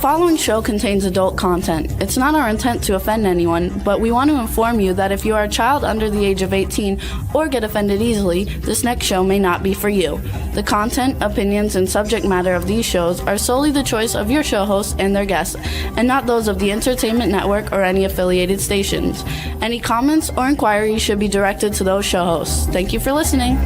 following show contains adult content. It's not our intent to offend anyone, but we want to inform you that if you are a child under the age of 18 or get offended easily, this next show may not be for you. The content, opinions, and subject matter of these shows are solely the choice of your show hosts and their guests, and not those of the Entertainment Network or any affiliated stations. Any comments or inquiries should be directed to those show hosts. Thank you for listening.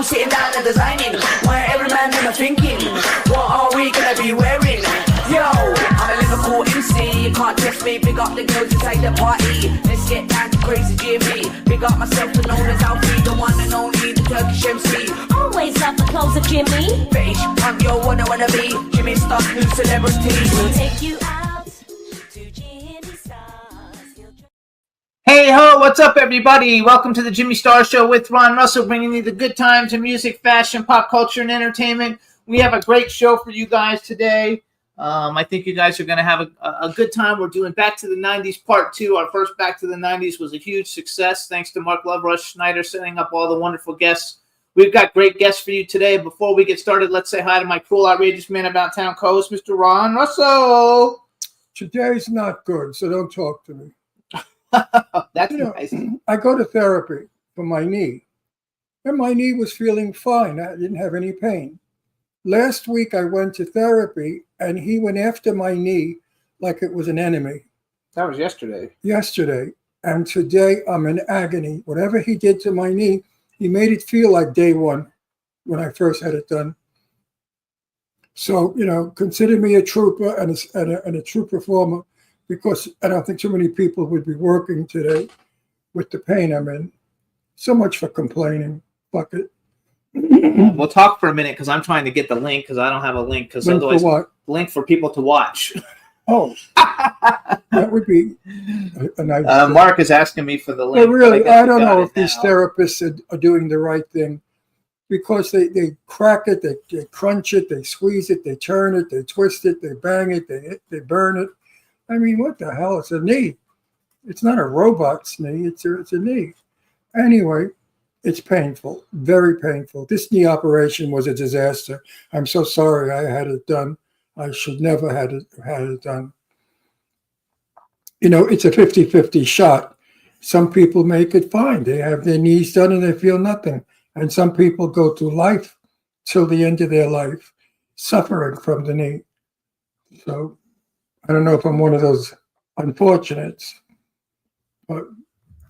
Sitting down and designing, where every man in a thinking, what are we gonna be wearing? Yo, I'm a Liverpool MC, you can't test me. Big up the girls inside the party, let's get down to crazy Jimmy. Big up myself and known as Alfie, the one and only, the Turkish MC. Always love the clothes of Jimmy. Bitch, I'm your wanna be, Jimmy Star's new celebrity. We'll take you out to Jimmy Star's. Hey ho, what's up everybody? Welcome to the Jimmy Star Show with Ron Russell, bringing you the good times in music, fashion, pop culture, and entertainment. We have a great show for you guys today. I think you guys are going to have a good time. We're doing Back to the 90s Part 2. Our first Back to the 90s was a huge success, thanks to Mark Love Rush Schneider setting up all the wonderful guests. We've got great guests for you today. Before we get started, let's say hi to my cool, outrageous man about town co-host, Mr. Ron Russell. Today's not good, so don't talk to me. That's nice. I go to therapy for my knee, and my knee was feeling fine. I didn't have any pain. Last week, I went to therapy, and he went after my knee like it was an enemy. That was yesterday. And today, I'm in agony. Whatever he did to my knee, he made it feel like day one when I first had it done. So, consider me a trooper and a true performer, because I don't think too many people would be working today with the pain I'm in. So much for complaining. Fuck it. We'll talk for a minute because I'm trying to get the link because I don't have a link. Because otherwise, link for people to watch. Oh, that would be a nice. Mark is asking me for the link. But really, I don't know if these therapists are doing the right thing, because they crack it, they crunch it, they squeeze it, they turn it, they twist it, they bang it, they burn it. I mean, what the hell? It's a knee. It's not a robot's knee. It's a knee. Anyway, it's painful, very painful. This knee operation was a disaster. I'm so sorry I had it done. I should never had it done. It's a 50-50 shot. Some people make it fine. They have their knees done and they feel nothing. And some people go through life till the end of their life suffering from the knee. So I don't know if I'm one of those unfortunates, but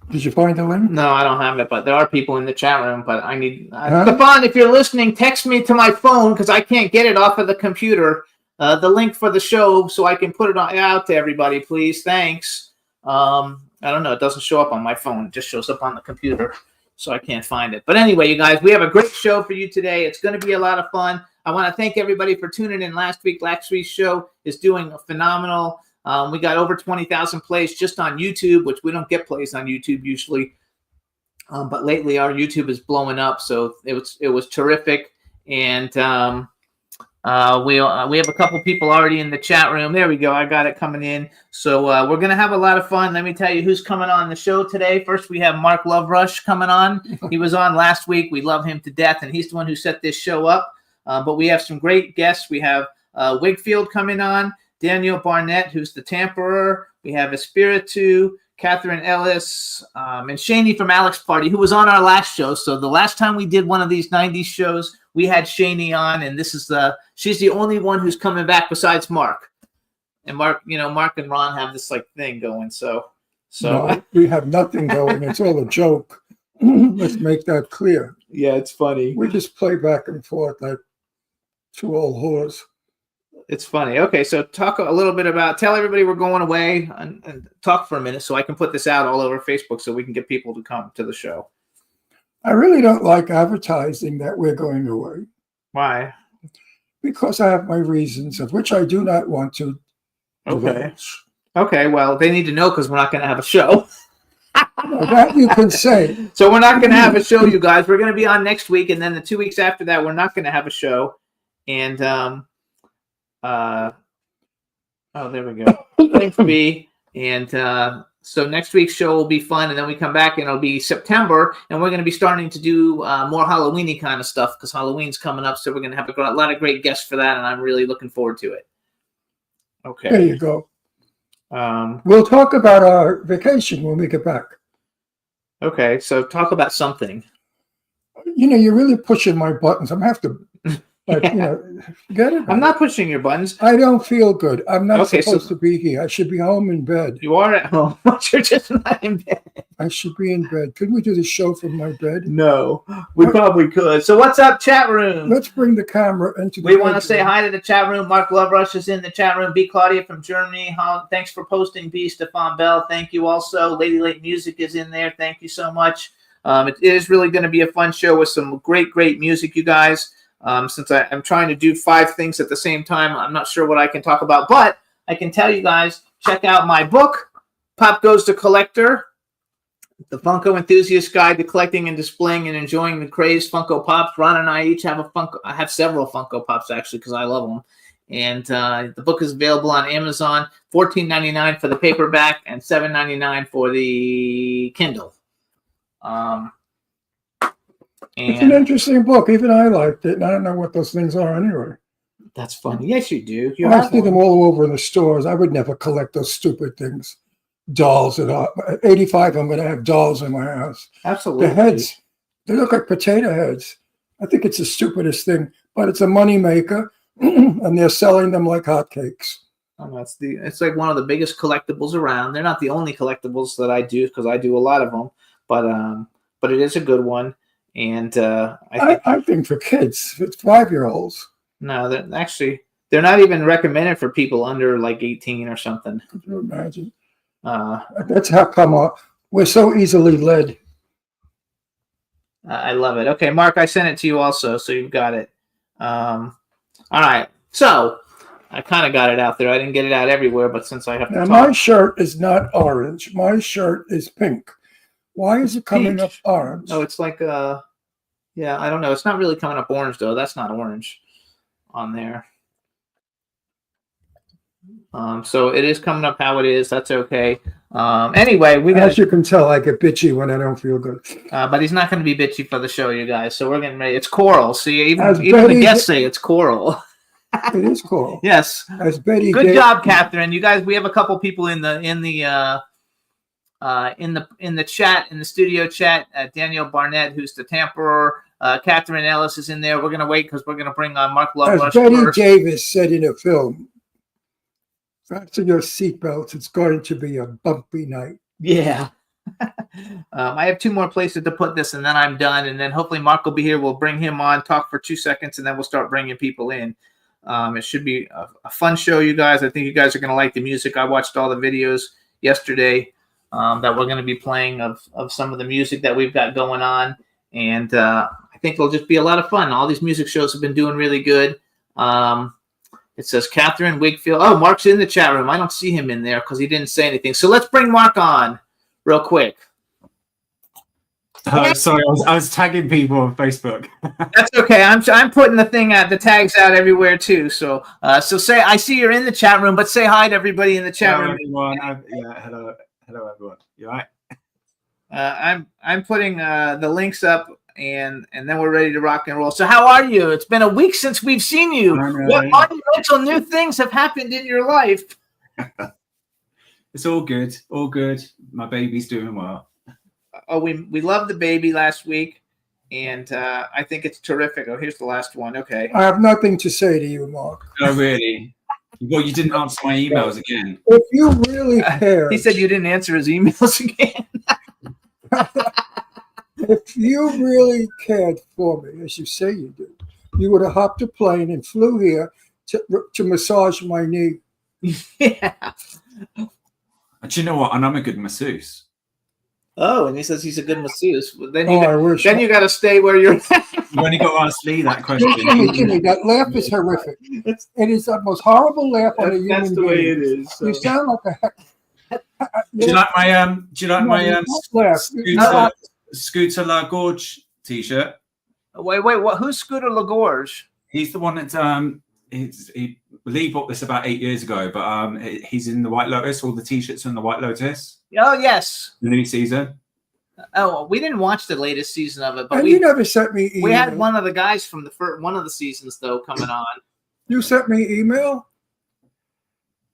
did you find the link? No, I don't have it, but there are people in the chat room, but I need... Stefan, if you're listening, text me to my phone because I can't get it off of the computer. The link for the show so I can put it out to everybody, please. Thanks. I don't know. It doesn't show up on my phone. It just shows up on the computer, so I can't find it. But anyway, you guys, we have a great show for you today. It's going to be a lot of fun. I want to thank everybody for tuning in last week. Last week's show is doing phenomenal. We got over 20,000 plays just on YouTube, which we don't get plays on YouTube usually. But lately our YouTube is blowing up, so it was terrific. And we have a couple people already in the chat room. There we go. I got it coming in. So we're going to have a lot of fun. Let me tell you who's coming on the show today. First, we have Mark Love Rush coming on. He was on last week. We love him to death, and he's the one who set this show up. But we have some great guests. We have Wigfield coming on, Daniel Barnett, who's the Tamperer. We have Espiritu, Catherine Ellis, and Shaney from Alex Party, who was on our last show. So the last time we did one of these 90s shows, we had Shaney on, and she's the only one who's coming back besides Mark. And Mark and Ron have this thing going. So no, we have nothing going. It's all a joke. Let's make that clear. Yeah, it's funny. We just play back and forth like two old whores. It's funny. Okay, so tell everybody we're going away and talk for a minute so I can put this out all over Facebook so we can get people to come to the show. I really don't like advertising that we're going away. Why? Because I have my reasons, of which I do not want to divulge. Okay, well, they need to know because we're not going to have a show. That you can say. So we're not going to have a show, you guys. We're going to be on next week, and then the 2 weeks after that, we're not going to have a show. And Oh, there we go. Thanks, B. And so next week's show will be fun, and then we come back and it'll be September, and we're going to be starting to do more Halloween-y kind of stuff because Halloween's coming up, so we're going to have a lot of great guests for that, and I'm really looking forward to it. Okay. There you go. Um, We'll talk about our vacation when we get back. okay, so talk about something. You know, you're really pushing my buttons. I'm gonna have to, like, you know, forget it. I'm not pushing your buttons. I don't feel good. I'm not Okay, supposed to be here. I should be home in bed. You are at home, but you're just not in bed. I should be in bed. Couldn't we do the show from my bed? No, we probably could. So what's up, chat room? Let's bring the camera into the We want to bedroom. say hi to the chat room. Mark Loverush is in the chat room. B. Claudia from Germany. Thanks for posting. B. Stefan Bell. Thank you also. Lady Lake Music is in there. Thank you so much. It is really going to be a fun show with some great music, you guys. Since I'm trying to do 5 things at the same time, I'm not sure what I can talk about, but I can tell you guys, check out my book, Pop Goes the Collector, The Funko Enthusiast Guide to Collecting and Displaying and Enjoying the Crazed Funko Pops. Ron and I each have a Funko. I have several Funko Pops, actually, because I love them. And the book is available on Amazon, $14.99 for the paperback and $7.99 for the Kindle. It's an interesting book. Even I liked it, and I don't know what those things are anyway. That's funny. Yes, you do. You I have see them one. all over in the stores. I would never collect those stupid things. Dolls. At 85, I'm going to have dolls in my house. Absolutely. The heads, they look like potato heads. I think it's the stupidest thing, but it's a money maker, and they're selling them like hotcakes. Oh, it's like one of the biggest collectibles around. They're not the only collectibles that I do because I do a lot of them, but it is a good one. And I think for kids, it's 5-year-olds. No, they're not even recommended for people under like 18 or something. Could you imagine? That's how come we're so easily led. I love it. Okay, Mark, I sent it to you also, so you've got it. All right, so I kind of got it out there. I didn't get it out everywhere, but since I have to Now, talk. my shirt is not orange. My shirt is pink. Why is it coming Pink. up orange? No, it's like yeah, I don't know. It's not really coming up orange though. That's not orange on there. So it is coming up how it is. That's okay. Anyway, we got. As you can tell, I get bitchy when I don't feel good. But he's not going to be bitchy for the show, you guys. So we're getting ready. It's coral. See, even As the Betty- guests say it's coral. It is cool. Yes. As Betty Good gave- job, Catherine. You guys, we have a couple people in the chat, in the studio chat. Daniel Barnett, who's the tamperer. Catherine Ellis is in there. We're gonna wait because we're gonna bring on Mark As Loverush Betty first. Davis said in a film, fasten your seatbelts. It's going to be a bumpy night. Yeah. I have 2 more places to put this, and then I'm done. And then hopefully Mark will be here. We'll bring him on, talk for 2 seconds, and then we'll start bringing people in. It should be a fun show, you guys. I think you guys are going to like the music. I watched all the videos yesterday that we're going to be playing of some of the music that we've got going on. And I think it'll just be a lot of fun. All these music shows have been doing really good. It says Catherine Wigfield. Oh, Mark's in the chat room. I don't see him in there because he didn't say anything. So let's bring Mark on real quick. Oh, sorry, I was tagging people on Facebook. That's okay. I'm putting the tags out everywhere too. So say I see you're in the chat room, but say hi to everybody in the chat Hello, room. everyone. Hello everyone. You all right? I'm putting the links up, and then we're ready to rock and roll. So how are you? It's been a week since we've seen you. I know. What monumental new things have happened in your life? It's all good. All good. My baby's doing well. Oh, we loved the baby last week, and I think it's terrific. Oh, here's the last one. Okay. I have nothing to say to you, Mark. Oh, really? Well, you didn't answer my emails again. If you really cared, He said you didn't answer his emails again. if you really cared for me, as you say you did, you would have hopped a plane and flew here to massage my knee. Yeah. Do you know what? And I'm a good masseuse. Oh, and he says he's a good masseuse. Then Oh, I wish. you got to stay where you're. You only got to ask Lee that question. Jimmy, that laugh is horrific. It is the most horrible laugh on a human That's the way being. it is. So. You sound like a. Do you like my laugh? Scooter La Gorge t-shirt? Wait, what? Who's Scooter LaGorge? He's the one that he Lee bought this about 8 years ago, but he's in the White Lotus. All the T-shirts are in the White Lotus. Oh yes. The new season. Oh, we didn't watch the latest season of it, but And we you never sent me email. we had one of the guys from the one of the seasons though coming on. You sent me email?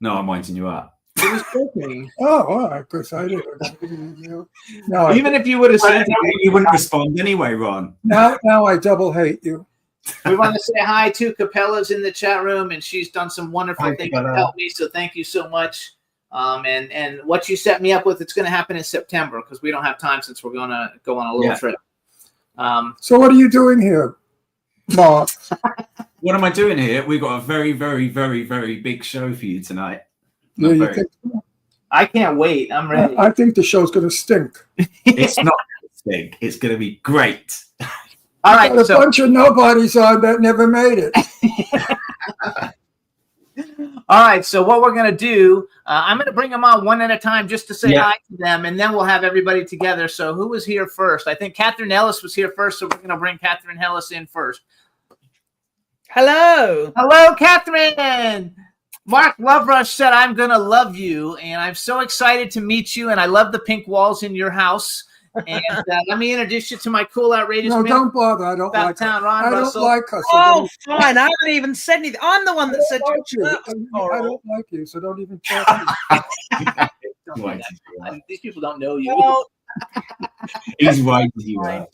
No, I'm winding you up. It was joking. Oh, all right, because I didn't. No, Even if you would have sent it, You wouldn't respond anyway, Ron. now I double hate you. we want to say hi to Capella's in the chat room, and she's done some wonderful Hi, things to Capella. help me. So thank you so much. And what you set me up with, it's going to happen in September because we don't have time since we're going to go on a little Yeah. trip. So what are you doing here, Mark? What am I doing here? We've got a very, very, very, very big show for you tonight. Yeah, Not you very- think- I can't wait. I'm ready. I think the show's going to stink. It's not big. It's going to be great. All Got right, a so bunch of nobodies on that never made it. all right, so what we're gonna do, I'm gonna bring them on one at a time just to say Yeah. hi to them, and then we'll have everybody together. So who was here first? I think Catherine Ellis was here first, so we're gonna bring Catherine Ellis in first. Hello. Hello, Catherine. Mark Loverush said, "I'm gonna love you," and I'm so excited to meet you. And I love the pink walls in your house. And let me introduce you to my cool, outrageous No, man don't bother. I don't about like her. town, Ron I don't Russell. like her. So Oh, fine. I haven't even said anything. I'm the one that said don't your like shirt you. was I coral. don't like you, so don't even talk to me. Don't do that. These people don't know you. Well, He's winding you up.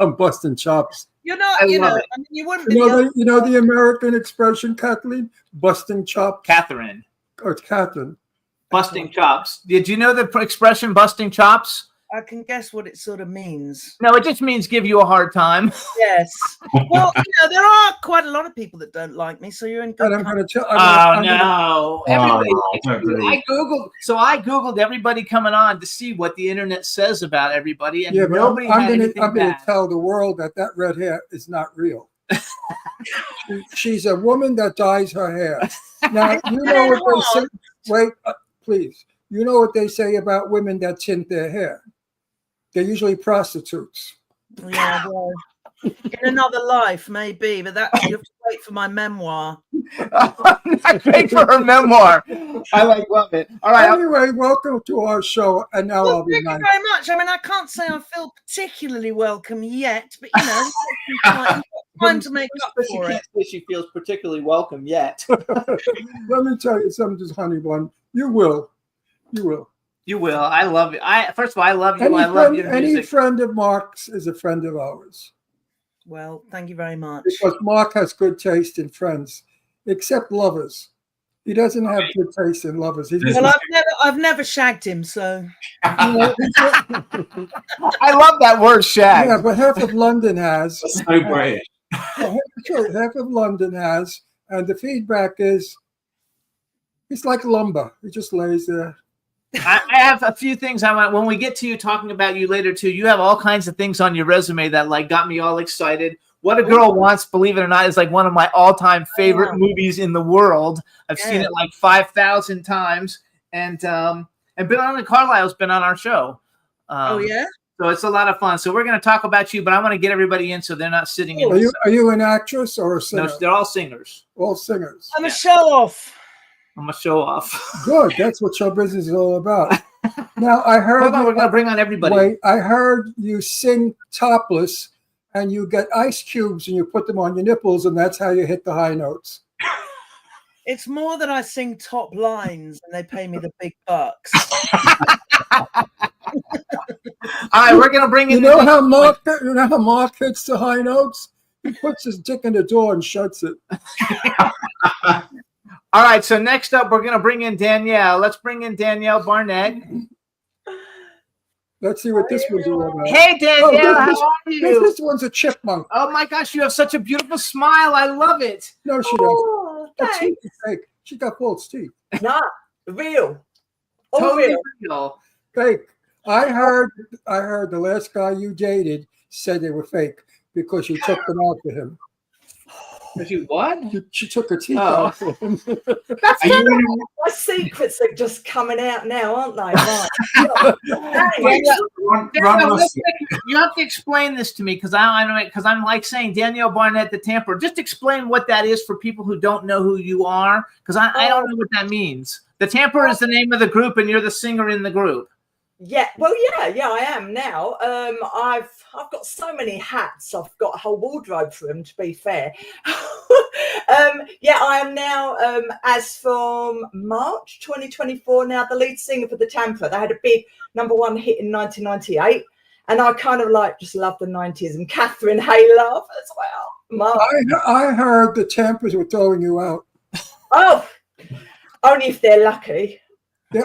I'm busting chops. you're not, I you know, love it. I mean, you wouldn't be the only You know the American expression, Kathleen? Busting chops. Catherine, Or it's Catherine. busting chops. Did you know the expression "busting chops"? I can guess what it sort of means. No, it just means give you a hard time. Yes. Well, you know, there are quite a lot of people that don't like me, so you're in good And I'm company. going to tell. Oh no! Everybody, I don't believe- I googled everybody coming on to see what the internet says about everybody, and Yeah, but nobody I'm had going anything to bad. tell the world that red hair is not real. She's a woman that dyes her hair. Now, you know what they say. Wait, please. You know what they say about women that tint their hair? They're usually prostitutes. Yeah, well, in another life, maybe, but that you have to wait for my memoir. Not great for her memoir. I love it. All right, Anyway, welcome to our show. And now Well, I'll be thank you nice. very much. I mean, I can't say I feel particularly welcome yet, but you know, time to make up she for it. can't say she feels particularly welcome yet. Let me tell you something, honey bun. You will. You will. You will. I love you. First of all, I love you. Any, I love friend, your any music. friend of Mark's is a friend of ours. Well, thank you very much. Because Mark has good taste in friends, except lovers. He doesn't have good taste in lovers. He's Well, I've never shagged him, so I love that word, shag. yeah, but half of London has. That's so British. Sure, half of London has, and the feedback is it's like lumber. It just lays there. I have a few things I want. When we get to you talking about you later too, you have all kinds of things on your resume that like got me all excited. What a Girl Wants, believe it or not, is like one of my all-time favorite Wow. movies in the world. I've seen Yeah. it like 5,000 times, and Bill Carlisle's been on our show. oh yeah. So it's a lot of fun. So we're going to talk about you, but I want to get everybody in so they're not sitting in. Are you an actress or a singer? No, they're all singers. All singers. I'm a show off. I'm gonna show off. Good. That's what show business is all about. Now I heard. Hold on, we're gonna bring on everybody. Wait, I heard you sing topless, and you get ice cubes and you put them on your nipples, and that's how you hit the high notes. It's more that I sing top lines and they pay me the big bucks. All right, we're gonna bring in. You know how Mark hits the high notes? He puts his dick in the door and shuts it. All right, so next up, we're gonna bring in Danielle. Let's bring in Danielle Barnett. Let's see what this one's all about. Hey, Danielle, this- how are you? This one's a chipmunk. Oh my gosh, you have such a beautiful smile. I love it. No, she doesn't. Her teeth are fake. She got false teeth. Not real. Oh, Totally real. real. Fake. I heard the last guy you dated said they were fake because you took them out to him. If you what? She took her teeth Oh. out. Are you My secrets are just coming out now, aren't they? Right. Thanks. Ron Danielle, Ross? you have to explain this to me because I'm like saying Danielle Barnett the Tamper. Just explain what that is for people who don't know who you are, because I don't know what that means. The Tamper is the name of the group, and you're the singer in the group. Yeah, well, yeah, I am now. I've got so many hats. I've got a whole wardrobe for them. To be fair, yeah, I am now. As from March 2024, now the lead singer for the Tamper. They had a big #1 hit in 1998, and I kind of like just love the 90s. And Catherine Hayloft as well. Mark. I heard the Tampers were throwing you out. Oh, only if they're lucky.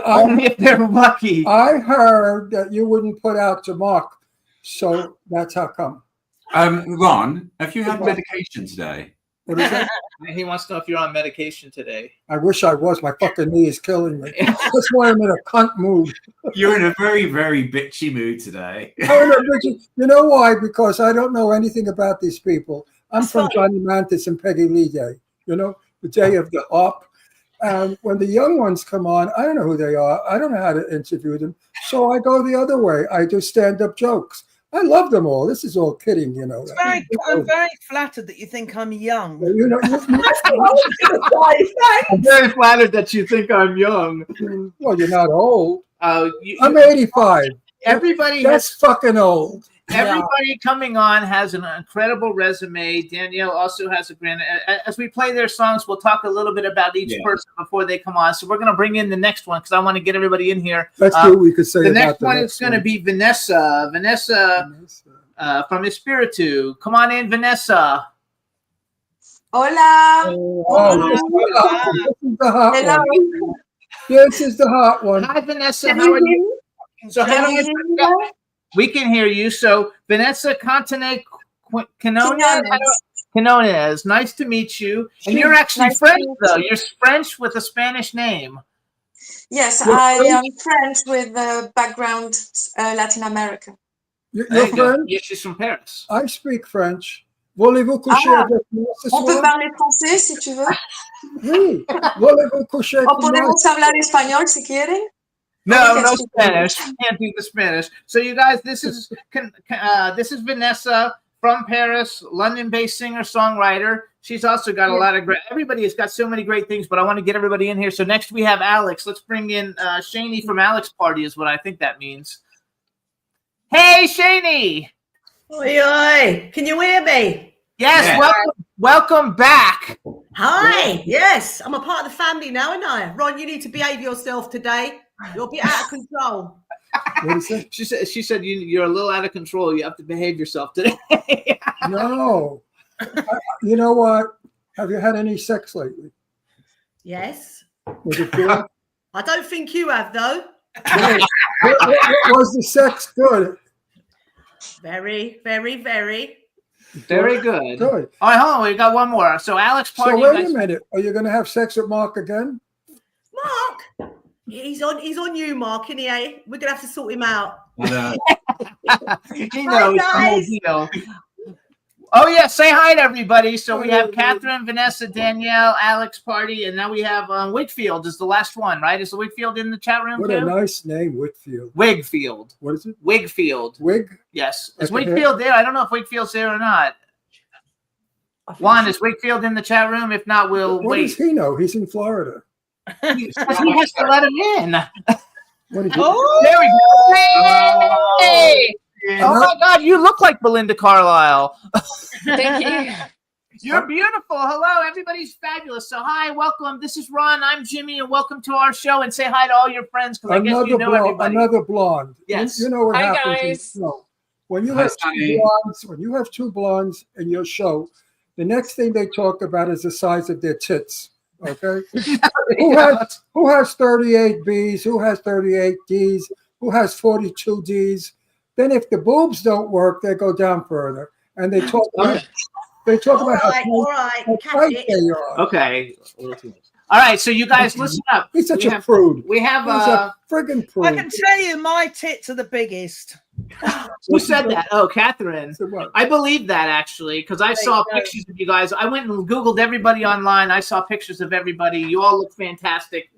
Only if they're lucky. I heard that you wouldn't put out to Mark, so that's how come. Ron, have you had medication today? What is that? He wants to know if you're on medication today. I wish I was. My fucking knee is killing me. That's why I'm in a cunt mood. You're in a very, very bitchy mood today. Oh, no, Richard, you know why? Because I don't know anything about these people. I'm That's from fine. Johnny Mantis and Peggy Lee Day, you know, the day of the op. And when the young ones come on, I don't know who they are. I don't know how to interview them. So I go the other way. I do stand-up jokes. I love them all. This is all kidding, you know. I'm very flattered that you think I'm young. You know, That's what I was going to say. Thanks. I'm very flattered that you think I'm young. well, you're not old. I'm 85. Everybody That's fucking old. Everybody coming on has an incredible resume. Danielle also has a grand. As we play their songs, we'll talk a little bit about each person before they come on. So we're going to bring in the next one because I want to get everybody in here. Let's do what we could say The about next one is going to be Vanessa. Vanessa from Espiritu. Come on in, Vanessa. Hola. Oh, this is the hot Hello. one. This is the hot one. Hi, Vanessa. Can How you are hear you? me? So Can how you do hear me now? we can hear you. So Vanessa Cantone Quinones. Nice to meet you. And you're actually Nice to French, meet though. you. You're French with a Spanish name. Yes, You're I French? am French with background Latin America. You're There you go. French? Yes, she's from Paris. I speak French. Voulez-vous coucher Ah, avec moi ce On peut soir? parler français si tu veux. Oui. Voulez-vous coucher O avec moi? podemos hablar español si quieren. No, Okay, no speak Spanish. Can't do the Spanish. So you guys, this is Vanessa from Paris, London-based singer-songwriter. She's also got a lot of great. Everybody has got so many great things, but I want to get everybody in here. So next we have Alex. Let's bring in Shani from Alex Party, is what I think that means. Hey, Shani. Oi, oi. Can you hear me? Yes, Yeah. welcome back. Hi. Yes, I'm a part of the family now, aren't I? Ron, you need to behave yourself today. You're a bit out of control. What is it? She said you're a little out of control. You have to behave yourself today. No. You know what? Have you had any sex lately? Yes. Was it good? I don't think you have, though. What was the sex good? Very, very, very. Very good. Good. All right, hold on. We got one more. So Alex So Party. wait a minute. Are you going to have sex with Mark again? Mark, he's on you, Mark, isn't he? Eh? We're gonna have to sort him out. He knows the whole deal. Oh yeah, say hi to everybody. So we have Catherine, Vanessa, Danielle, Alex Party, and now we have Wigfield is the last one, right? Is the Wigfield in the chat room What a too? nice name, Whitfield. Wigfield. What is it? Wigfield. Wig? Yes. Is Like a hair? Wigfield there? I don't know if Wigfield's there or not. Juan, is Wigfield in the chat room? If not, we'll What does wait. he know? He's in Florida. He has to let him in. What did you? Oh, There we go. Hey! Oh my God, you look like Belinda Carlisle. Thank you. You're beautiful. Hello, everybody's fabulous. So hi, welcome. This is Ron. I'm Jimmy, and welcome to our show. And say hi to all your friends because I guess you know everybody. Another blonde. Yes. You know what Hi, happens? guys. When you Hi, have Sonny. when you have two blondes in your show, the next thing they talk about is the size of their tits. Okay. Who has 38 B's? Who has 38 D's? Who has 42 D's? Then if the boobs don't work, they go down further, and they talk about all right, how all right. tight Catch it. they are. Okay. All right, so you guys listen up. He's such We a have- prude. We have He's a friggin' prude. I can tell you, my tits are the biggest. who said that? Oh, Catherine. So what? I believe that actually because I saw you go. pictures of you guys. I went and Googled everybody online. I saw pictures of everybody. You all look fantastic.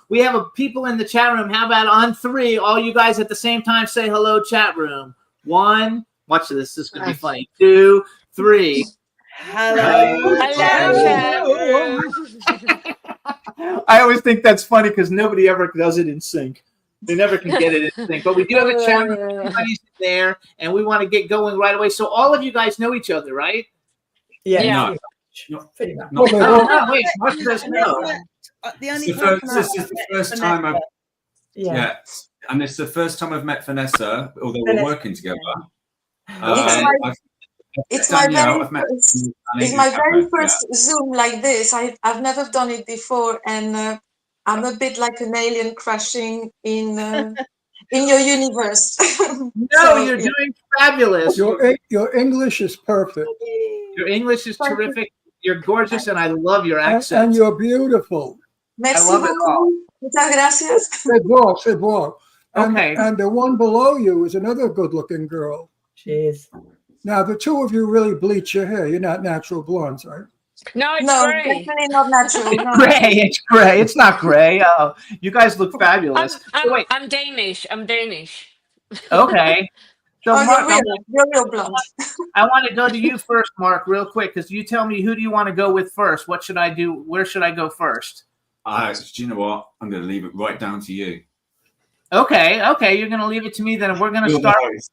We have people in the chat room. How about on 3, all you guys at the same time say hello, chat room. 1, watch this. This is going to be funny. 2, 3. Hello. I always think that's funny because nobody ever does it in sync. They never can get it in sync. But we do have a chat room. Everybody's there, and we want to get going right away. So all of you guys know each other, right? Yeah. No, Pretty much. not- Oh, no, wait. Mark says no. The only It's the first- person this I've is the met first is time Vanessa. yeah, and it's the first time I've met Vanessa, although we're Vanessa. working together. It's my- I've It's met my Danielle, very I've met first, Danny, it's my very yeah. first Zoom like this. I've never done it before, and I'm a bit like an alien crashing in your universe. No, So, you're yeah. doing fabulous. Your English is perfect, Your English is terrific. You're gorgeous, and I love your and accent. you're beautiful. Merci love it all. beaucoup. Muchas gracias. C'est beau, c'est beau. And, Okay. and the one below you is another good-looking girl. Cheers. Now, the two of you really bleach your hair. You're not natural blondes, right? No, it's No, great. definitely not natural. It's No. gray. It's gray. It's not gray. Oh, you guys look fabulous. So wait. I'm Danish. I'm Danish. Okay. So Oh, Mark, you're real blonde. I want to go to you first, Mark, real quick, because you tell me who do you want to go with first? What should I do? Where should I go first? Do you know what? I'm going to leave it right down to you. Okay. You're going to leave it to me, then we're going to Your start. voice.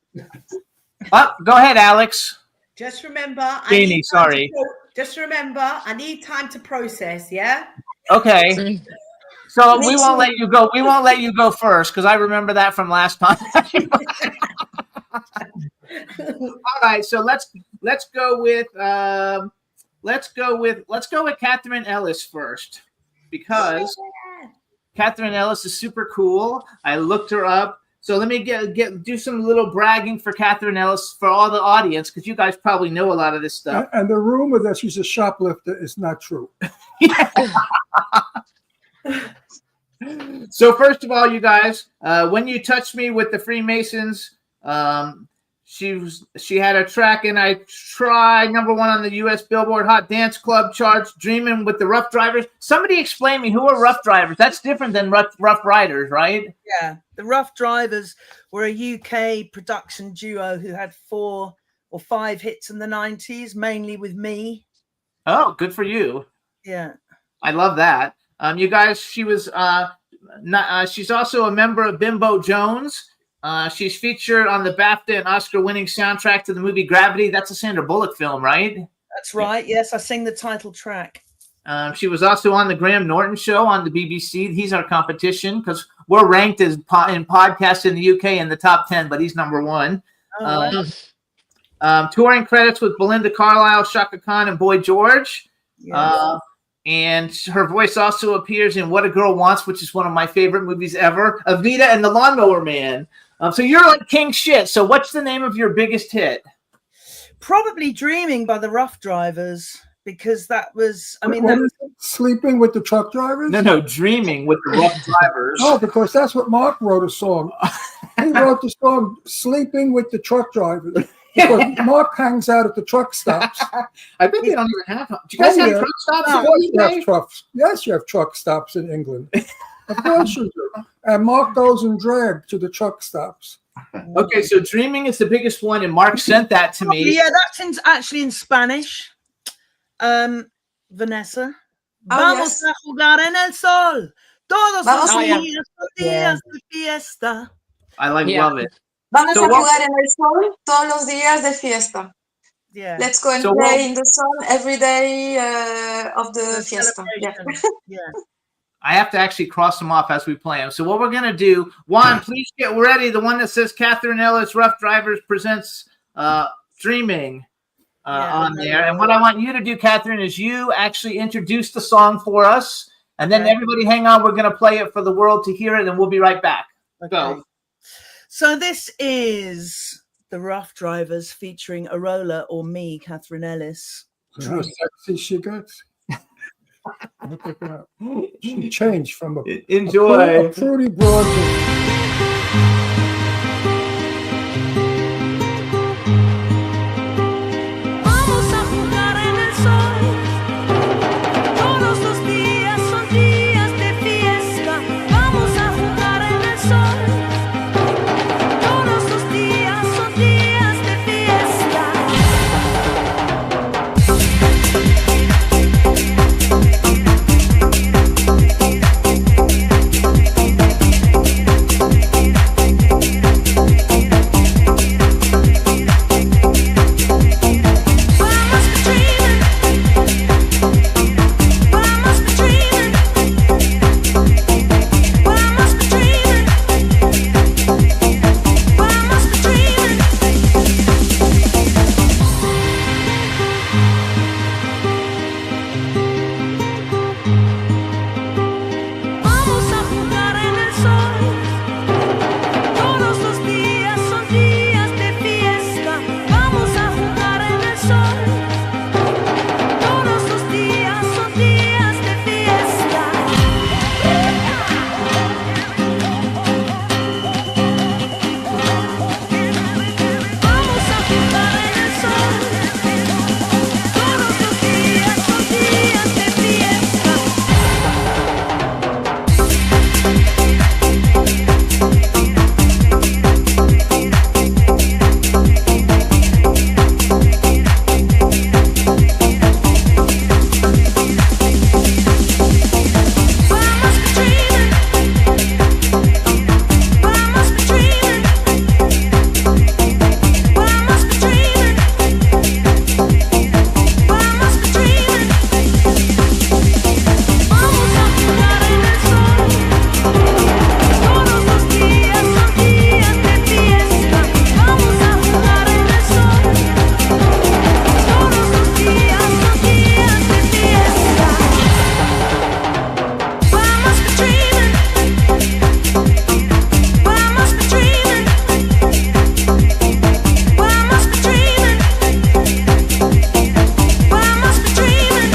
Go ahead, Alex. Just remember, I Jeannie, need time sorry. just remember, I need time to process. Yeah. Okay. So we won't let you go. We won't let you go first because I remember that from last time. All right. So let's go with Catherine Ellis first because Catherine Ellis is super cool. I looked her up. So let me do some little bragging for Catherine Ellis for all the audience because you guys probably know a lot of this stuff. And the rumor that she's a shoplifter is not true. So first of all, you guys, when you touched me with the Freemasons, she had a track and I tried #1 on the U.S. Billboard Hot Dance Club charts, "Dreaming with the Rough Drivers." Somebody explain me who are Rough Drivers? That's different than Rough Riders, right? Yeah, the Rough Drivers were a UK production duo who had 4 or 5 hits in the 90s, mainly with me. Oh, good for you. Yeah. I love that. You guys, she's also a member of Bimbo Jones. She's featured on the BAFTA and Oscar-winning soundtrack to the movie Gravity. That's a Sandra Bullock film, right? That's right. Yes, I sing the title track. She was also on the Graham Norton Show on the BBC. He's our competition because we're ranked as in podcasts in the UK in the top 10, but he's #1. Oh, wow. Touring credits with Belinda Carlisle, Shaka Khan, and Boy George. Yes. And her voice also appears in What a Girl Wants, which is one of my favorite movies ever. Evita and the Lawnmower Man. So you're like king shit. So what's the name of your biggest hit? Probably Dreaming by the Rough Drivers, because that was, I mean, What that is it? Sleeping with the truck drivers? No, Dreaming with the Rough Drivers. Oh, because that's what Mark wrote a song. He wrote the song "Sleeping with the Truck Drivers" because Mark hangs out at the truck stops. I bet they don't even have. Do you guys have truck stops? Of in course the you have UK? trucks. Yes, you have truck stops in England. Of course you do. And Mark goes and drag to the truck stops. Okay, so Dreaming is the biggest one, and Mark sent that to me. Yeah, that's actually in Spanish. Vanessa. Oh, Vamos yes. a jugar en el sol. Todos Vamos los a- días, los días de fiesta. I love it. Vamos So a what- jugar en el sol todos los días de fiesta. Yeah. Let's go and So play what- in the sun every day of the The fiesta. Yeah. celebration. Yeah. I have to actually cross them off as we play them. So what we're going to do, Juan, please get ready. The one that says Catherine Ellis Rough Drivers presents Dreaming on there. And what I want you to do, Catherine, is you actually introduce the song for us. And then Okay. everybody hang on. We're going to play it for the world to hear it, and we'll be right back. Go. So this is the Rough Drivers featuring Arola or me, Catherine Ellis. How sexy she gets. Look at that. She changed from a Enjoy. fruity broad to Vamos a jugar en el sol. Todos los días son días de fiesta. Vamos a jugar en el sol. Todos los días son días de fiesta. Vamos a jugar en el sol. Todos los días son días de fiesta. Vamos a jugar en el sol. Todos los días son días de fiesta. Vamos a jugar en el sol. Todos los días son días de fiesta. Vamos dreaming. Vamos dreaming. Vamos dreaming. Vamos dreaming.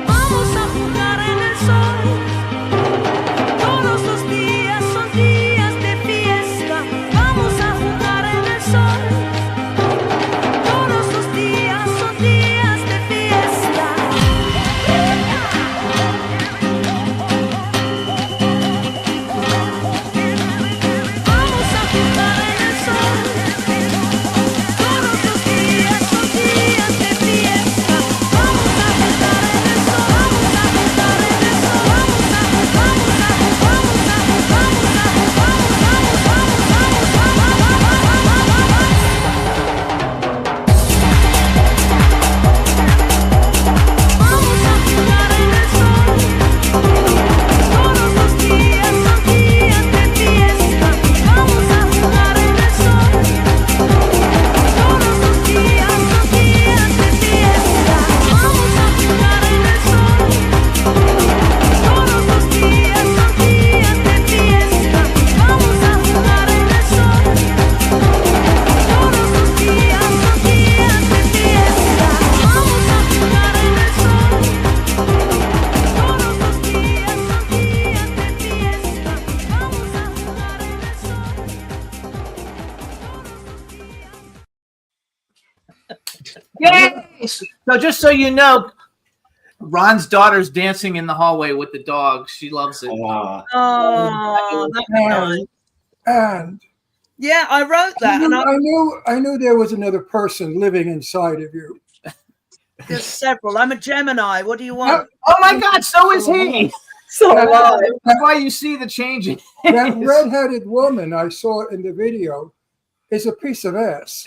Vamos a jugar en el sol. Todos los días son días de fiesta. Vamos a jugar en el sol. Todos los días son días de fiesta. Vamos dreaming. Vamos dreaming. Vamos dreaming. Vamos dreaming. Vamos a jugar en el sol. Todos los días son días de fiesta. Vamos a jugar en el sol. Todos los días son días de fiesta. Vamos a jugar en el sol. Todos los días son días de fiesta. Vamos a jugar en el sol. Vamos a jugar en el sol. Vamos a jugar en el sol. Todos los días son días de fiesta. Vamos a jugar en el sol. Todos los días son días de fiesta. Vamos a jugar en el sol. Todos los días son días de fiesta. Vamos a jugar en el sol. Todos los días son días de fiesta. Vamos a jugar en el sol. Todos los días son días de fiesta. Vamos a jugar en el sol. Yes. So just so you know, Ron's daughter's dancing in the hallway with the dog. She loves it. Oh, that was nice. and Yeah, I wrote that. And I knew there was another person living inside of you. there's several. I'm a Gemini. What do you want? Oh my God, so is he. So am I. That's why you see the changing. That redheaded woman I saw in the video is a piece of ass.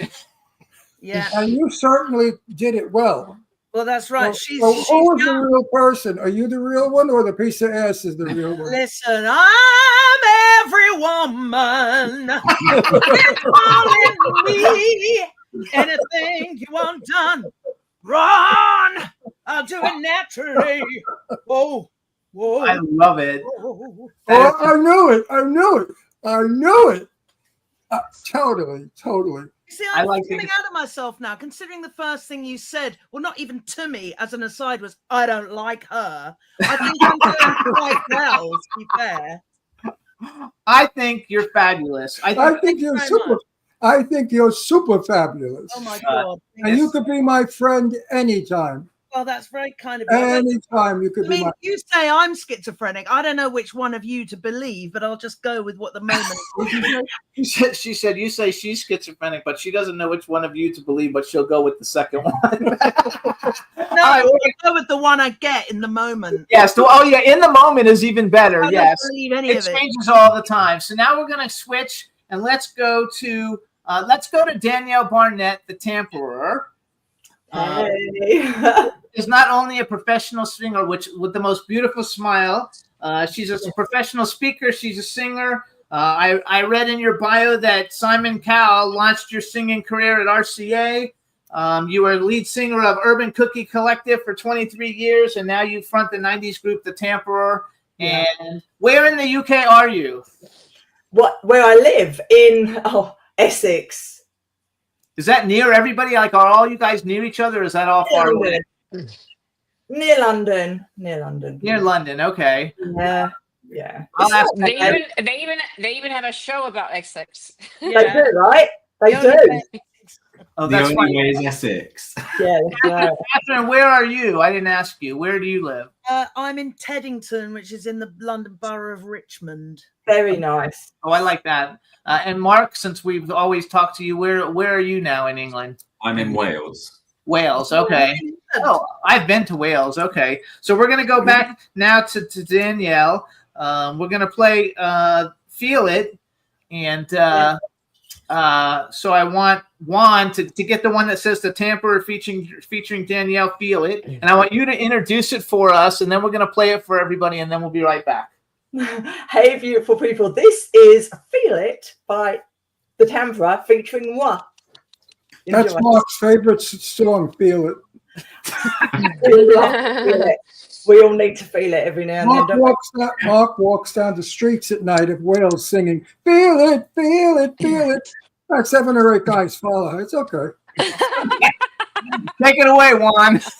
Yeah. And you certainly did it well. Well, that's right. So, She's who is the young. real person? Are you the real one, or the piece of ass is the real one? Listen, I'm every woman. They're calling me anything you want done. Ron, I'll do it naturally. Whoa, whoa. I love it. Oh, I knew it. I knew it. I knew it. Totally. You see, I I'm like coming it. out of myself now, considering the first thing you said, well, not even to me as an aside, was I don't like her. I think I'm doing quite well, to be fair. I think you're fabulous. I think you're very super. much. I think you're super fabulous. Oh my God. And you could be my friend anytime. Well, that's very kind of you. Anytime you could I be mean, my. you say I'm schizophrenic. I don't know which one of you to believe, but I'll just go with what the moment is. She said, you say she's schizophrenic, but she doesn't know which one of you to believe, but she'll go with the second one. No, I'll go with the one I get in the moment. Yes. In the moment is even better. I don't Yes. believe any It of it. changes all the time. So now we're going to switch and let's go to Danielle Barnett, the Tamperer. Is not only a professional singer, with the most beautiful smile. She's a professional speaker. She's a singer. I read in your bio that Simon Cowell launched your singing career at RCA. You were lead singer of Urban Cookie Collective for 23 years, and now you front the 90s group, The Tamperer. Yeah. And where in the UK are you? Where I live in Essex. Is that near everybody? Like, are all you guys near each other? Or is that all far away? Near London. Near London. Near London. Okay. Yeah. I'll ask They even have a show about Essex. They do, right? They do. Oh, The that's only funny. way is Essex. Yeah. That's right. Catherine, where are you? I didn't ask you. Where do you live? I'm in Teddington, which is in the London Borough of Richmond. Very nice. Oh, I like that. And Mark, since we've always talked to you, where are you now in England? I'm in Wales. Wales. Okay. Oh, I've been to Wales. Okay. So we're going to go back now to Danielle. We're going to play Feel It. And so I want Juan to get the one that says The Tamperer featuring Danielle, Feel It. And I want you to introduce it for us, and then we're going to play it for everybody, and then we'll be right back. Hey, beautiful people. This is Feel It by The Tamperer featuring moi. That's Enjoy. Mark's favorite song. Feel It. We love to feel it. We all need to feel it every now and then. Mark walks down the streets at night of Wales singing, "Feel it, feel it, feel it." Like 7 or 8 guys follow her. It's okay. Take it away, Juan. Well,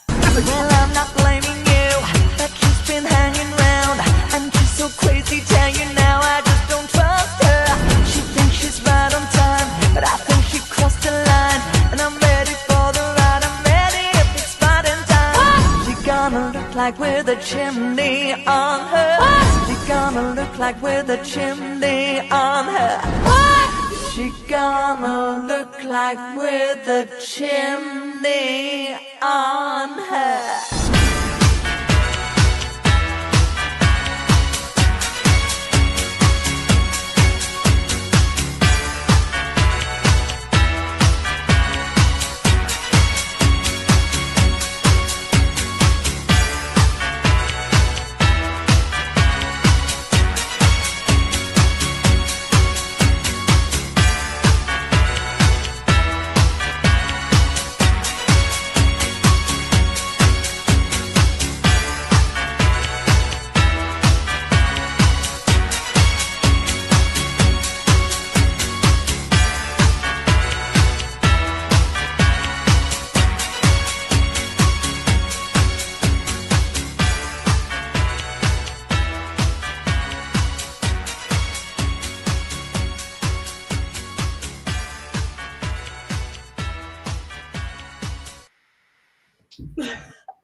I'm not blaming you, but she's been hanging around, and she's so crazy, tell you now, I just don't trust her. She thinks she's right on time, but I think she crossed the line, and I'm ready for the ride, I'm ready if it's fighting time. She gonna look like with a chimney on her. She gonna look like with a chimney on her. She gonna look like with a chimney on her.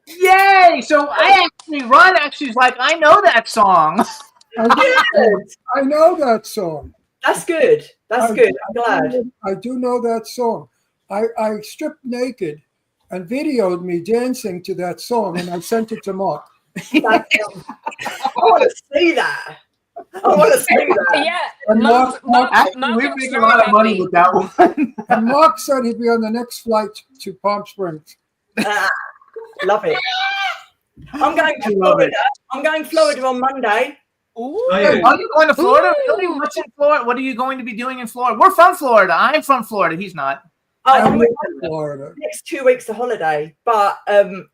Yay! So Ron actually's like, I know that song. I know that song. That's good. That's good. I'm glad. I do know that song. I stripped naked and videoed me dancing to that song, and I sent it to Mark. I want to see that. I want to see that. Yeah, And Mark We're making a lot of money with that one. and Mark said he'd be on the next flight to Palm Springs. Love it. I'm going to Florida. I'm going to Florida on Monday. Ooh. Are you going to Florida? Really? What's in Florida? What are you going to be doing in Florida? We're from Florida. I'm from Florida. He's not. I'm in Florida. Next 2 weeks of holiday, but I'm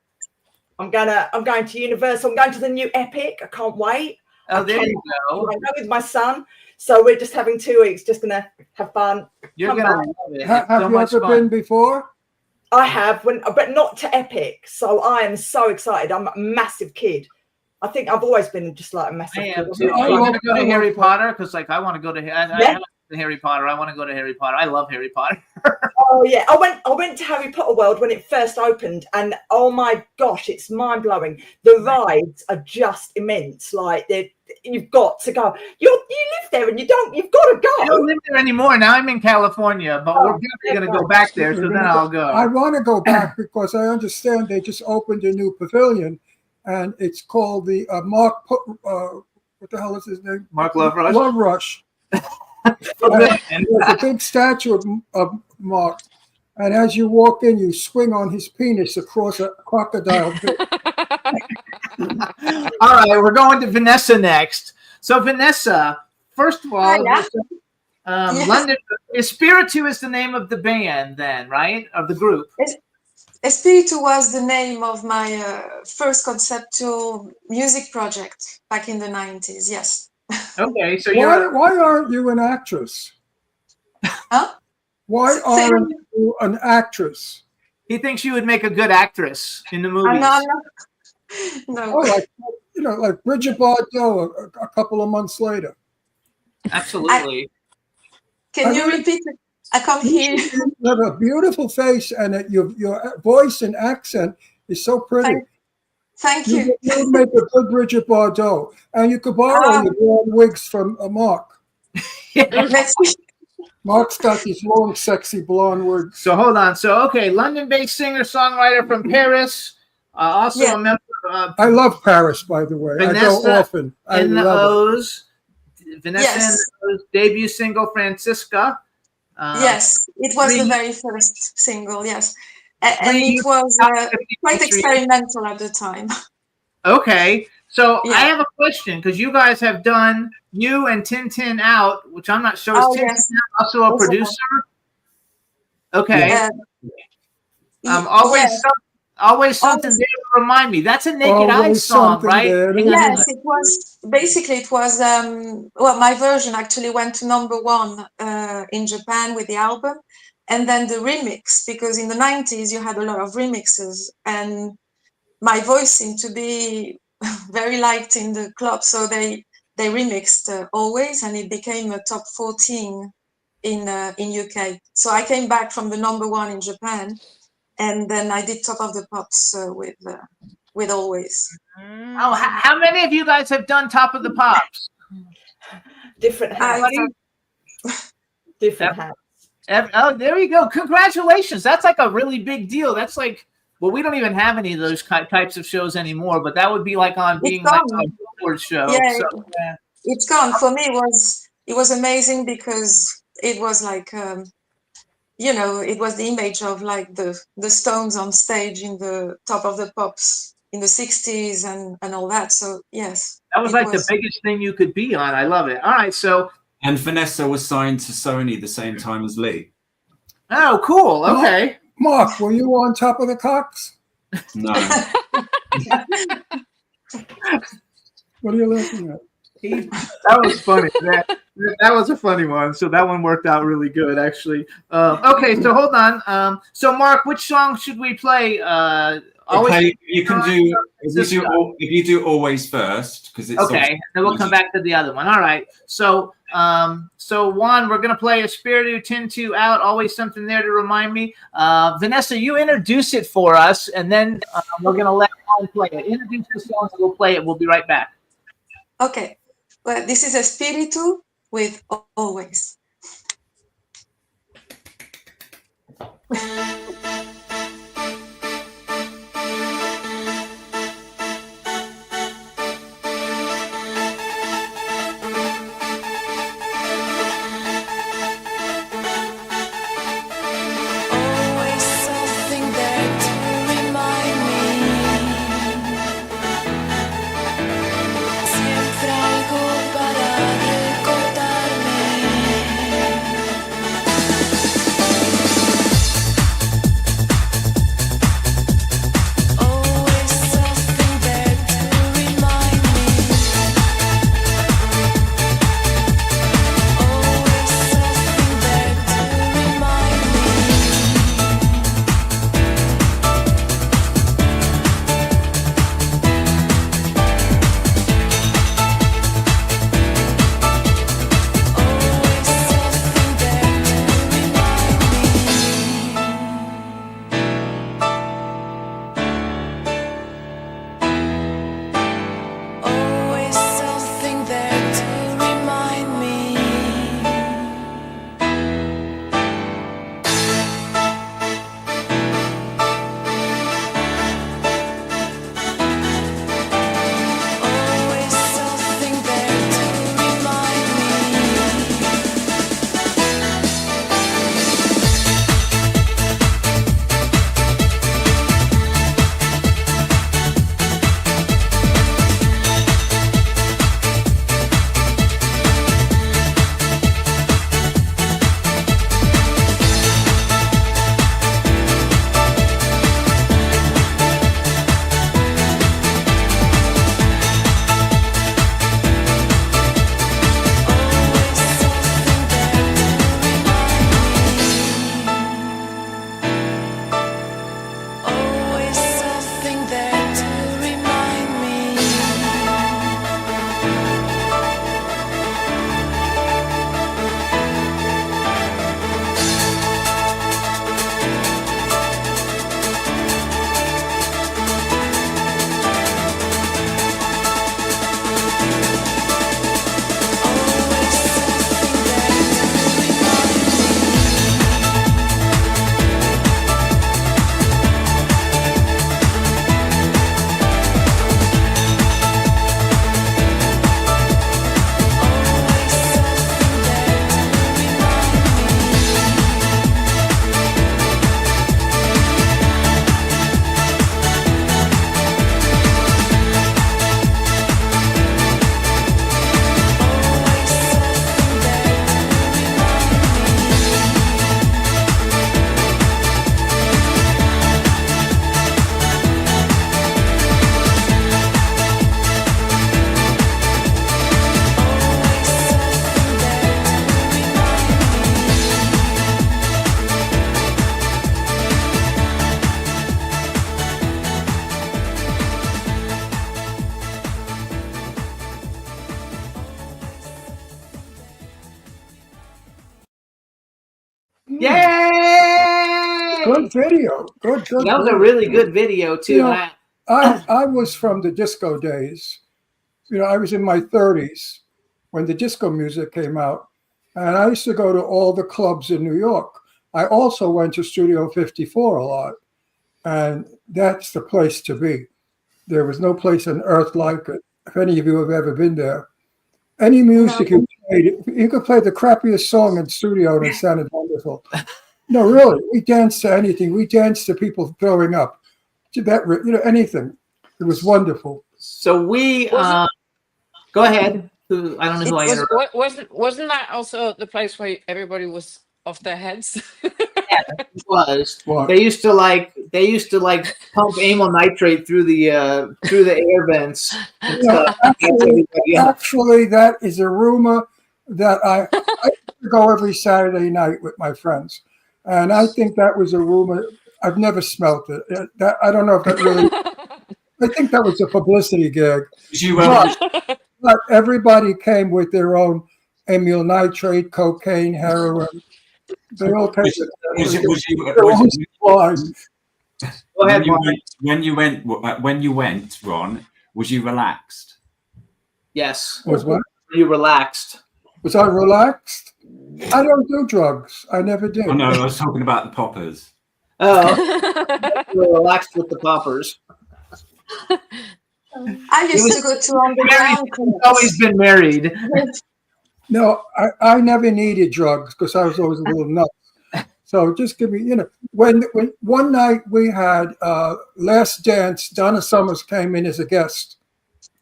going to Universal. I'm going to the new Epic. I can't wait. Oh, there you go. I go with my son. So we're just having 2 weeks, just gonna have fun. You're come gonna back. love it. Have It's so you much ever fun. been before? I have, but not to Epic. So I am so excited. I'm a massive kid. I think I've always been just like a massive I kid. am too. I Are you love- gonna go to I love Harry that. Potter? Because like I want to go to I haven't been to Harry Potter. I want to go to Harry Potter. I love Harry Potter. Oh yeah, I went to Harry Potter World when it first opened, and oh my gosh, it's mind blowing. The rides are just immense. Like you've got to go. You live there, and you've got to I go. don't live there anymore. Now I'm in California, but we're definitely gonna go back there. So then I'll go. I want to go back because I understand they just opened a new pavilion, and it's called the what the hell is his name? Mark Love Rush. Love Rush. And there's a big statue of Mark, and as you walk in, you swing on his penis across a crocodile pit. All right, we're going to Vanessa next. So Vanessa, first of all, Yes. London Espiritu is the name of the band, then, right? Of the group. Espiritu was the name of my first conceptual music project back in the 90s. Yes. Okay, so Why aren't you an actress? Huh? Why aren't you an actress? He thinks you would make a good actress in the movies. No. Oh, like Bridget Bardot a couple of months later. Absolutely. Can you repeat it? I can't hear you. You have a beautiful face, and your voice and accent is so pretty. Thank you. You would make a good Bridget Bardot, and you could borrow your blonde wigs from Mark. Let's see. Mark's got these long, sexy blonde wigs. So hold on. So okay, London-based singer-songwriter from Paris, also a member of I love Paris, by the way. I Vanessa go often. I in the love it. O's. Vanessa in the O's debut single, Francisca. Yes, it was the very first single. Yes, and it was quite experimental at the time. Okay, so I have a question because you guys have done you and Tintin Out, which I'm not sure is Tintin Out also a producer. Okay, always something there to remind me. That's a Naked Eyes song, right? Yes, it was. Basically, it was. Well, my version actually went to #1 in Japan with the album, and then the remix, because in the 90s you had a lot of remixes, and my voice seemed to be very liked in the club, so they remixed Always, and it became a top 14 in UK. So I came back from the #1 in Japan, and then I did Top of the Pops with Always. Oh, how many of you guys have done Top of the Pops? Different hats. Different hats. Oh, there you go. Congratulations. That's like a really big deal. That's like, well, we don't even have any of those types of shows anymore, but that would be like on being like a Billboard show. Yeah, So, it's gone. For me, it was amazing because it was like, it was the image of like the Stones on stage in the Top of the Pops in the 60s and all that. So yes. That was like the biggest thing you could be on. I love it. All right, so. And Vanessa was signed to Sony the same time as Lee. Oh, cool. Okay. Mark, were you on Top of the Cox? No. What are you looking at? That was funny. That was a funny one. So that one worked out really good, actually. Okay, so hold on. So Mark, which song should we play? You can do if you do Always first, because it's okay. Then we'll come back to the other one. All right. So Juan, we're gonna play Espiritu Tintin Out. Always something there to remind me. Vanessa, you introduce it for us, and then we're gonna let Juan play it. Introduce the song, and we'll play it. We'll be right back. Okay. Well, this is Espiritu with Always. Siempre algo para recordarme. Yay! Good video. Good. That was a really good video too. You know, I was from the disco days. You know, I was in my 30s when the disco music came out, and I used to go to all the clubs in New York. I also went to Studio 54 a lot, and that's the place to be. There was no place on earth like it. If any of you have ever been there, any music you played, you could play the crappiest song in studio and it sounded wonderful. No, really, we danced to anything. We danced to people throwing up, to that, you know, anything. It was wonderful. So we go ahead. I don't know who I interrupted. Wasn't that also the place where everybody was off their heads? It was. They used to like pump amyl nitrate through the air vents. And stuff. Actually, that is a rumor that I go every Saturday night with my friends, and I think that was a rumor. I've never smelt it. I don't know if that really. I think that was a publicity gag. But everybody came with their own amyl nitrate, cocaine, heroin. They all came Go ahead, when you went, Ron, was you relaxed? Yes. Was what? Were you relaxed? Was I relaxed? I don't do drugs. I never did. Oh no, I was talking about the poppers. Oh, you were relaxed with the poppers. I used to go to underground clubs. He's always been married. No, I never needed drugs because I was always a little nuts. So just give me, you know, when one night we had Last Dance, Donna Summers came in as a guest.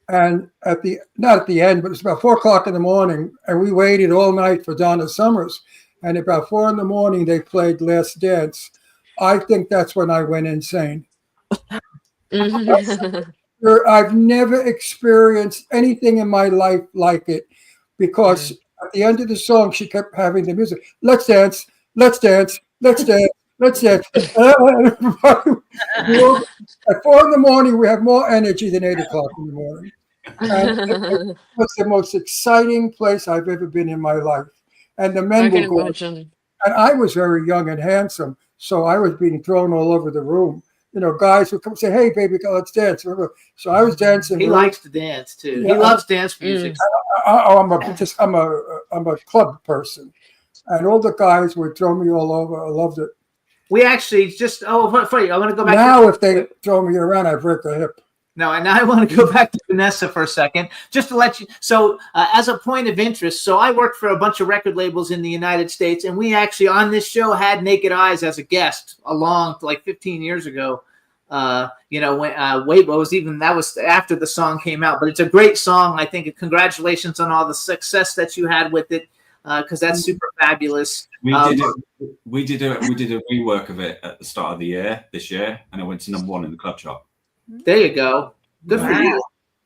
And not at the end, but it was about 4 o'clock in the morning, and we waited all night for Donna Summers. And about 4 in the morning, they played Last Dance. I think that's when I went insane. I've never experienced anything in my life like it, because at the end of the song, she kept having the music. Let's dance, let's dance, let's dance, let's dance. At 4 in the morning, we have more energy than 8 o'clock in the morning. And it was the most exciting place I've ever been in my life. And the men were going. And I was very young and handsome, so I was being thrown all over the room. You know, guys would come and say, "Hey, baby, let's dance." So I was dancing. He likes to dance too. Yeah, he loves dance music. I'm a club person, and all the guys would throw me all over. I loved it. We actually just funny. I want to go back. Now, if they throw me around, I break a hip. No, and now I want to go back to Vanessa for a second, just to let you. So, as a point of interest, so I worked for a bunch of record labels in the United States, and we actually on this show had Naked Eyes as a guest like 15 years ago. You know, when that was after the song came out, but it's a great song. I think. Congratulations on all the success that you had with it, because that's super fabulous. We did a rework of it at the start of this year, and it went to #1 in the club chart. There you go. Good for you.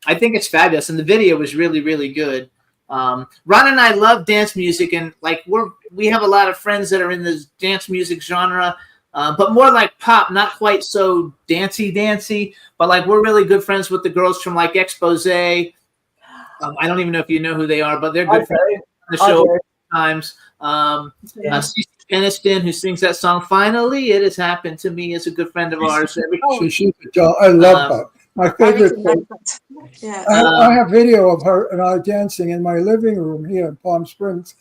I think it's fabulous, and the video was really, really good. Ron and I love dance music, and like we have a lot of friends that are in the dance music genre, but more like pop, not quite so dancey. But like we're really good friends with the girls from like Expose. I don't even know if you know who they are, but they're good friends on the show times. Cece Peniston, who sings that song "Finally It Has Happened to Me," is a good friend of ours. I love her. My favorite. I have video of her and I dancing in my living room here in Palm Springs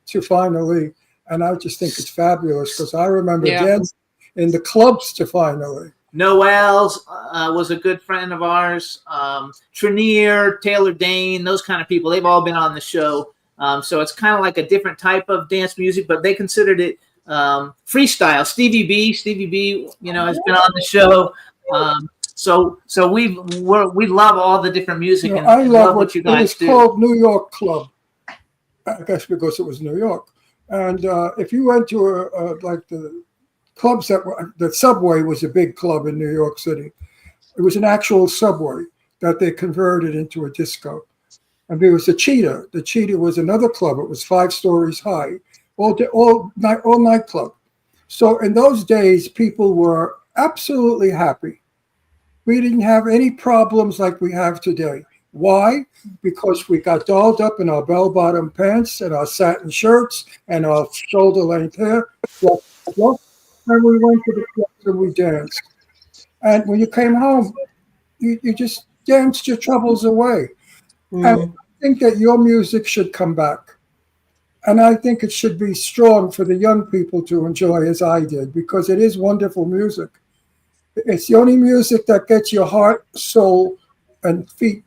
to "Finally," and I just think it's fabulous because I remember dancing in the clubs to "Finally." Noel's was a good friend of ours. Trinier, Taylor Dane, those kind of people. They've all been on the show. So it's kind of like a different type of dance music, but they considered it freestyle. Stevie B, you know, has been on the show. So we love all the different music, and I love what you guys do. It was called New York Club, I guess because it was New York. And if you went to like the clubs the Subway was a big club in New York City. It was an actual subway that they converted into a disco. And there was the Cheetah. The Cheetah was another club. It was 5 stories high, all nightclub. So in those days, people were absolutely happy. We didn't have any problems like we have today. Why? Because we got dolled up in our bell-bottom pants and our satin shirts and our shoulder-length hair. And we went to the clubs and we danced. And when you came home, you just danced your troubles away. And I think that your music should come back. And I think it should be strong for the young people to enjoy as I did, because it is wonderful music. It's the only music that gets your heart, soul, and feet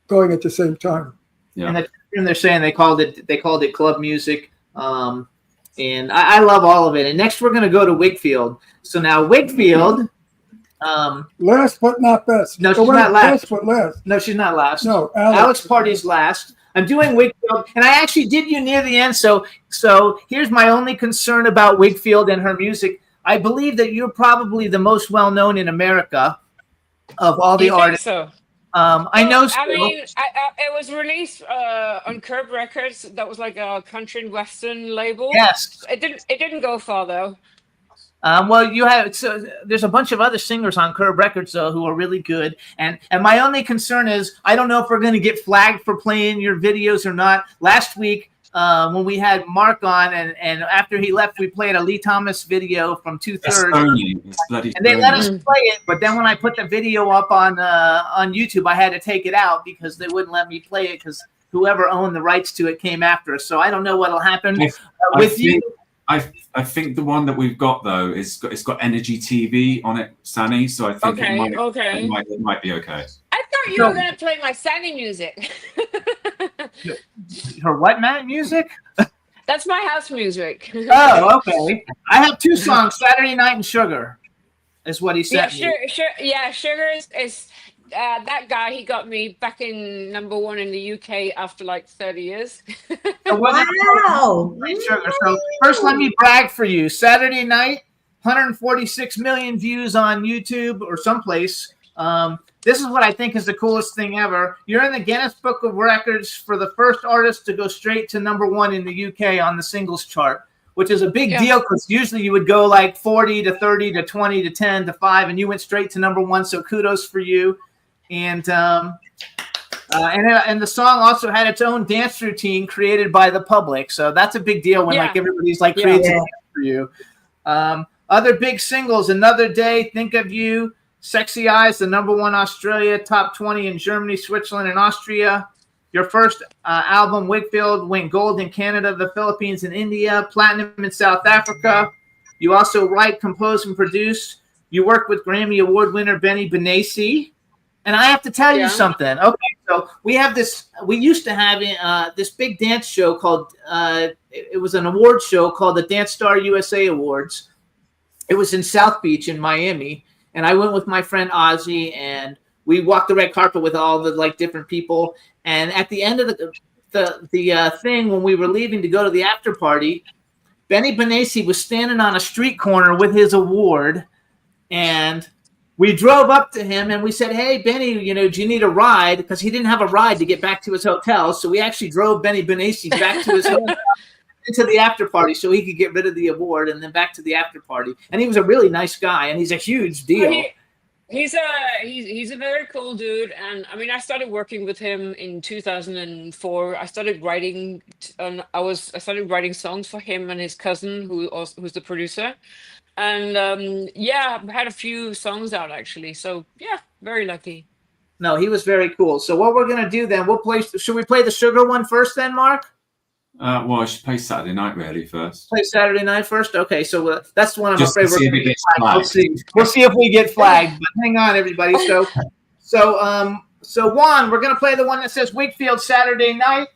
going at the same time. And they're saying they called it club music. And I love all of it. And next we're going to go to Wakefield. So now Wakefield. Last but not best. No, she's not last. Last but last. No, she's not last. No, Alex Party's last. I'm doing Wakefield, and I actually did you near the end. So here's my only concern about Wakefield and her music. I believe that you're probably the most well known in America of all the You think artists. so? I know. I mean, it was released on Curb Records. That was like a country and western label. Yes. It didn't go far though. Well, you have there's a bunch of other singers on Curb Records though who are really good, and my only concern is I don't know if we're going to get flagged for playing your videos or not. Last week when we had Mark on, and after he left, we played a Lee Thomas video from 2/3, and they let us play it. But then when I put the video up on YouTube, I had to take it out because they wouldn't let me play it because whoever owned the rights to it came after us. So I don't know what'll happen with you. I think the one that we've got though it's got Energy TV on it, Sani. So I think it might be okay. I thought you were going to play my Sandy music. Her what, Matt? Music? That's my house music. Oh, okay. I have two songs, Saturday Night and Sugar, is what he said. Sugar is that guy. He got me back in #1 in the UK after like 30 years. Wow. Sugar. So first, let me brag for you. Saturday Night, 146 million views on YouTube or someplace. This is what I think is the coolest thing ever. You're in the Guinness Book of Records for the first artist to go straight to #1 in the UK on the singles chart, which is a big deal because usually you would go like 40 to 30 to 20 to 10 to 5, and you went straight to #1. So kudos for you. And the song also had its own dance routine created by the public. So that's a big deal when like everybody's like creates a dance for you. Other big singles: Another Day, Think of You, Sexy Eyes, the #1 Australia, top 20 in Germany, Switzerland, and Austria. Your first album, Wakefield, went gold in Canada, the Philippines, and India, platinum in South Africa. You also write, compose, and produce. You work with Grammy Award winner Benny Benassi. And I have to tell you something. Okay, so we have this. We used to have this big dance show called. It was an award show called the Dance Star USA Awards. It was in South Beach in Miami, and I went with my friend Ozzy, and we walked the red carpet with all the like different people. And at the end of the thing, when we were leaving to go to the after party, Benny Benassi was standing on a street corner with his award, and we drove up to him and we said, "Hey, Benny, do you need a ride?" Because he didn't have a ride to get back to his hotel. So we actually drove Benny Benassi back to his hotel into the after party so he could get rid of the award and then back to the after party. And he was a really nice guy, and he's a huge deal. He's a very cool dude, and I mean, I started working with him in 2004. I started writing, I started writing songs for him and his cousin, who's the producer. And I've had a few songs out actually. So yeah, very lucky. No, he was very cool. So what we're gonna do then? Should we play the Sugar one first then, Mark? Well, I should play Saturday Night really first. Play Saturday Night first. Okay, so that's the one I'm Just afraid to we're see if gonna it get gets flagged. We'll see if we get flagged. But hang on, everybody. So Juan, we're gonna play the one that says Wakefield Saturday Night.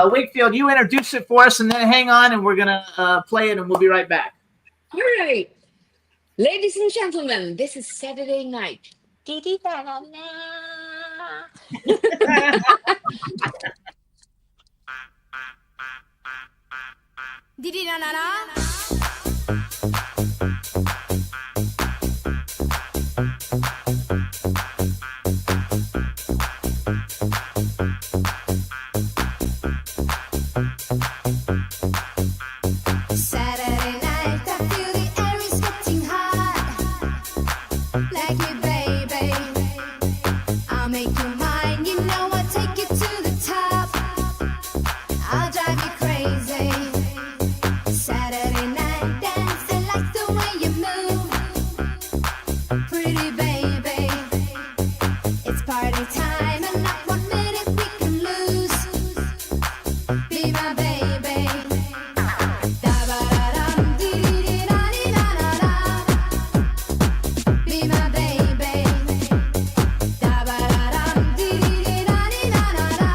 Wakefield, you introduce it for us, and then hang on, and we're gonna play it, and we'll be right back. All right. Ladies and gentlemen, this is Saturday Night. Saturday night, I feel the air is getting hot. Like me, baby, I'll make you mine. You know what time and not 1 minute we can lose. Be my baby. Da-ba-da-dum, dee-dee-dee-da-dee-da-da-da. Be my baby. Da-ba-da-dum, dee-dee-dee-da-dee-da-da-da.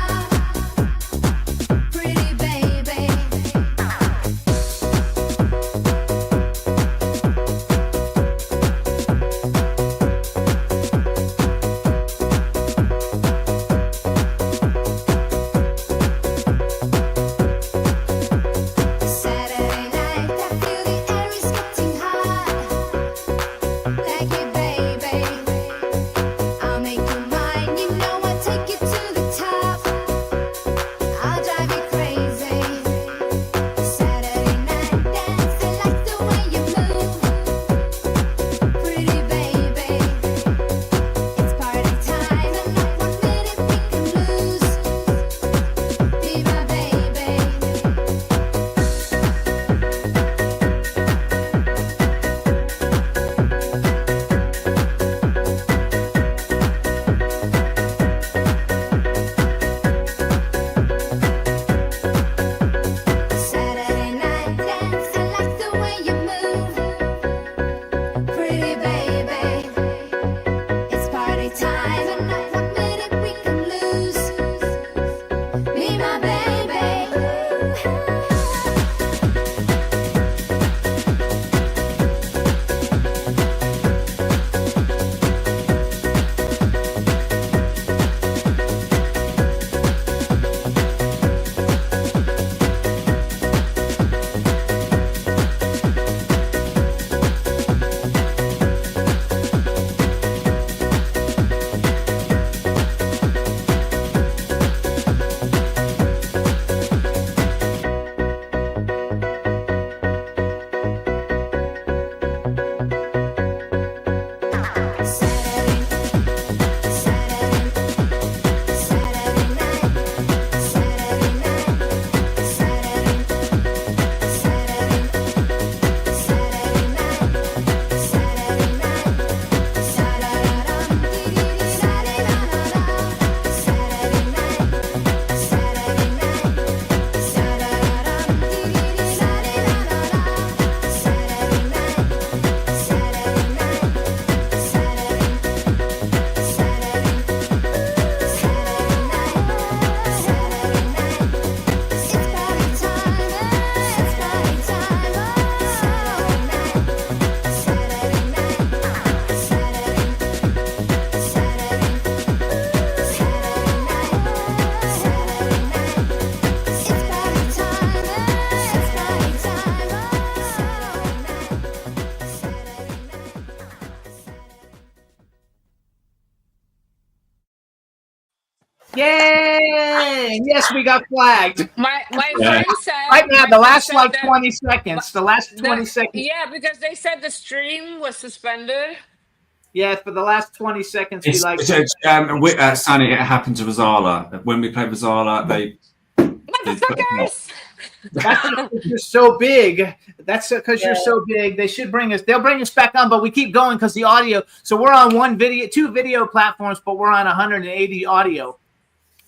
Pretty baby. Saturday night, I feel the air is getting hot. Like it, baby. I'll make you mine. You know I'll take you to the top. I'll drive you crazy. Saturday night dance, I like the way you move. Pretty baby. It's party time and not 1 minute we can lose. Be my baby. Saturday night dance, I like the way you move. Pretty baby. It's party time and not 1 minute we can lose. Be my baby. Yay! Yes, we got flagged. My Yeah. friend said Right now, my the friend last said like that 20 seconds. The last 20 seconds. Yeah, because they said the stream was suspended. Yeah, for the last 20 seconds, we It's, like. Sani, it happened to Rosala. When we played Rosala, they Motherfuckers! That's because you're so big. That's because you're so big. They should bring us. They'll bring us back on, but we keep going because the audio. So we're on two video platforms, but we're on 180 audio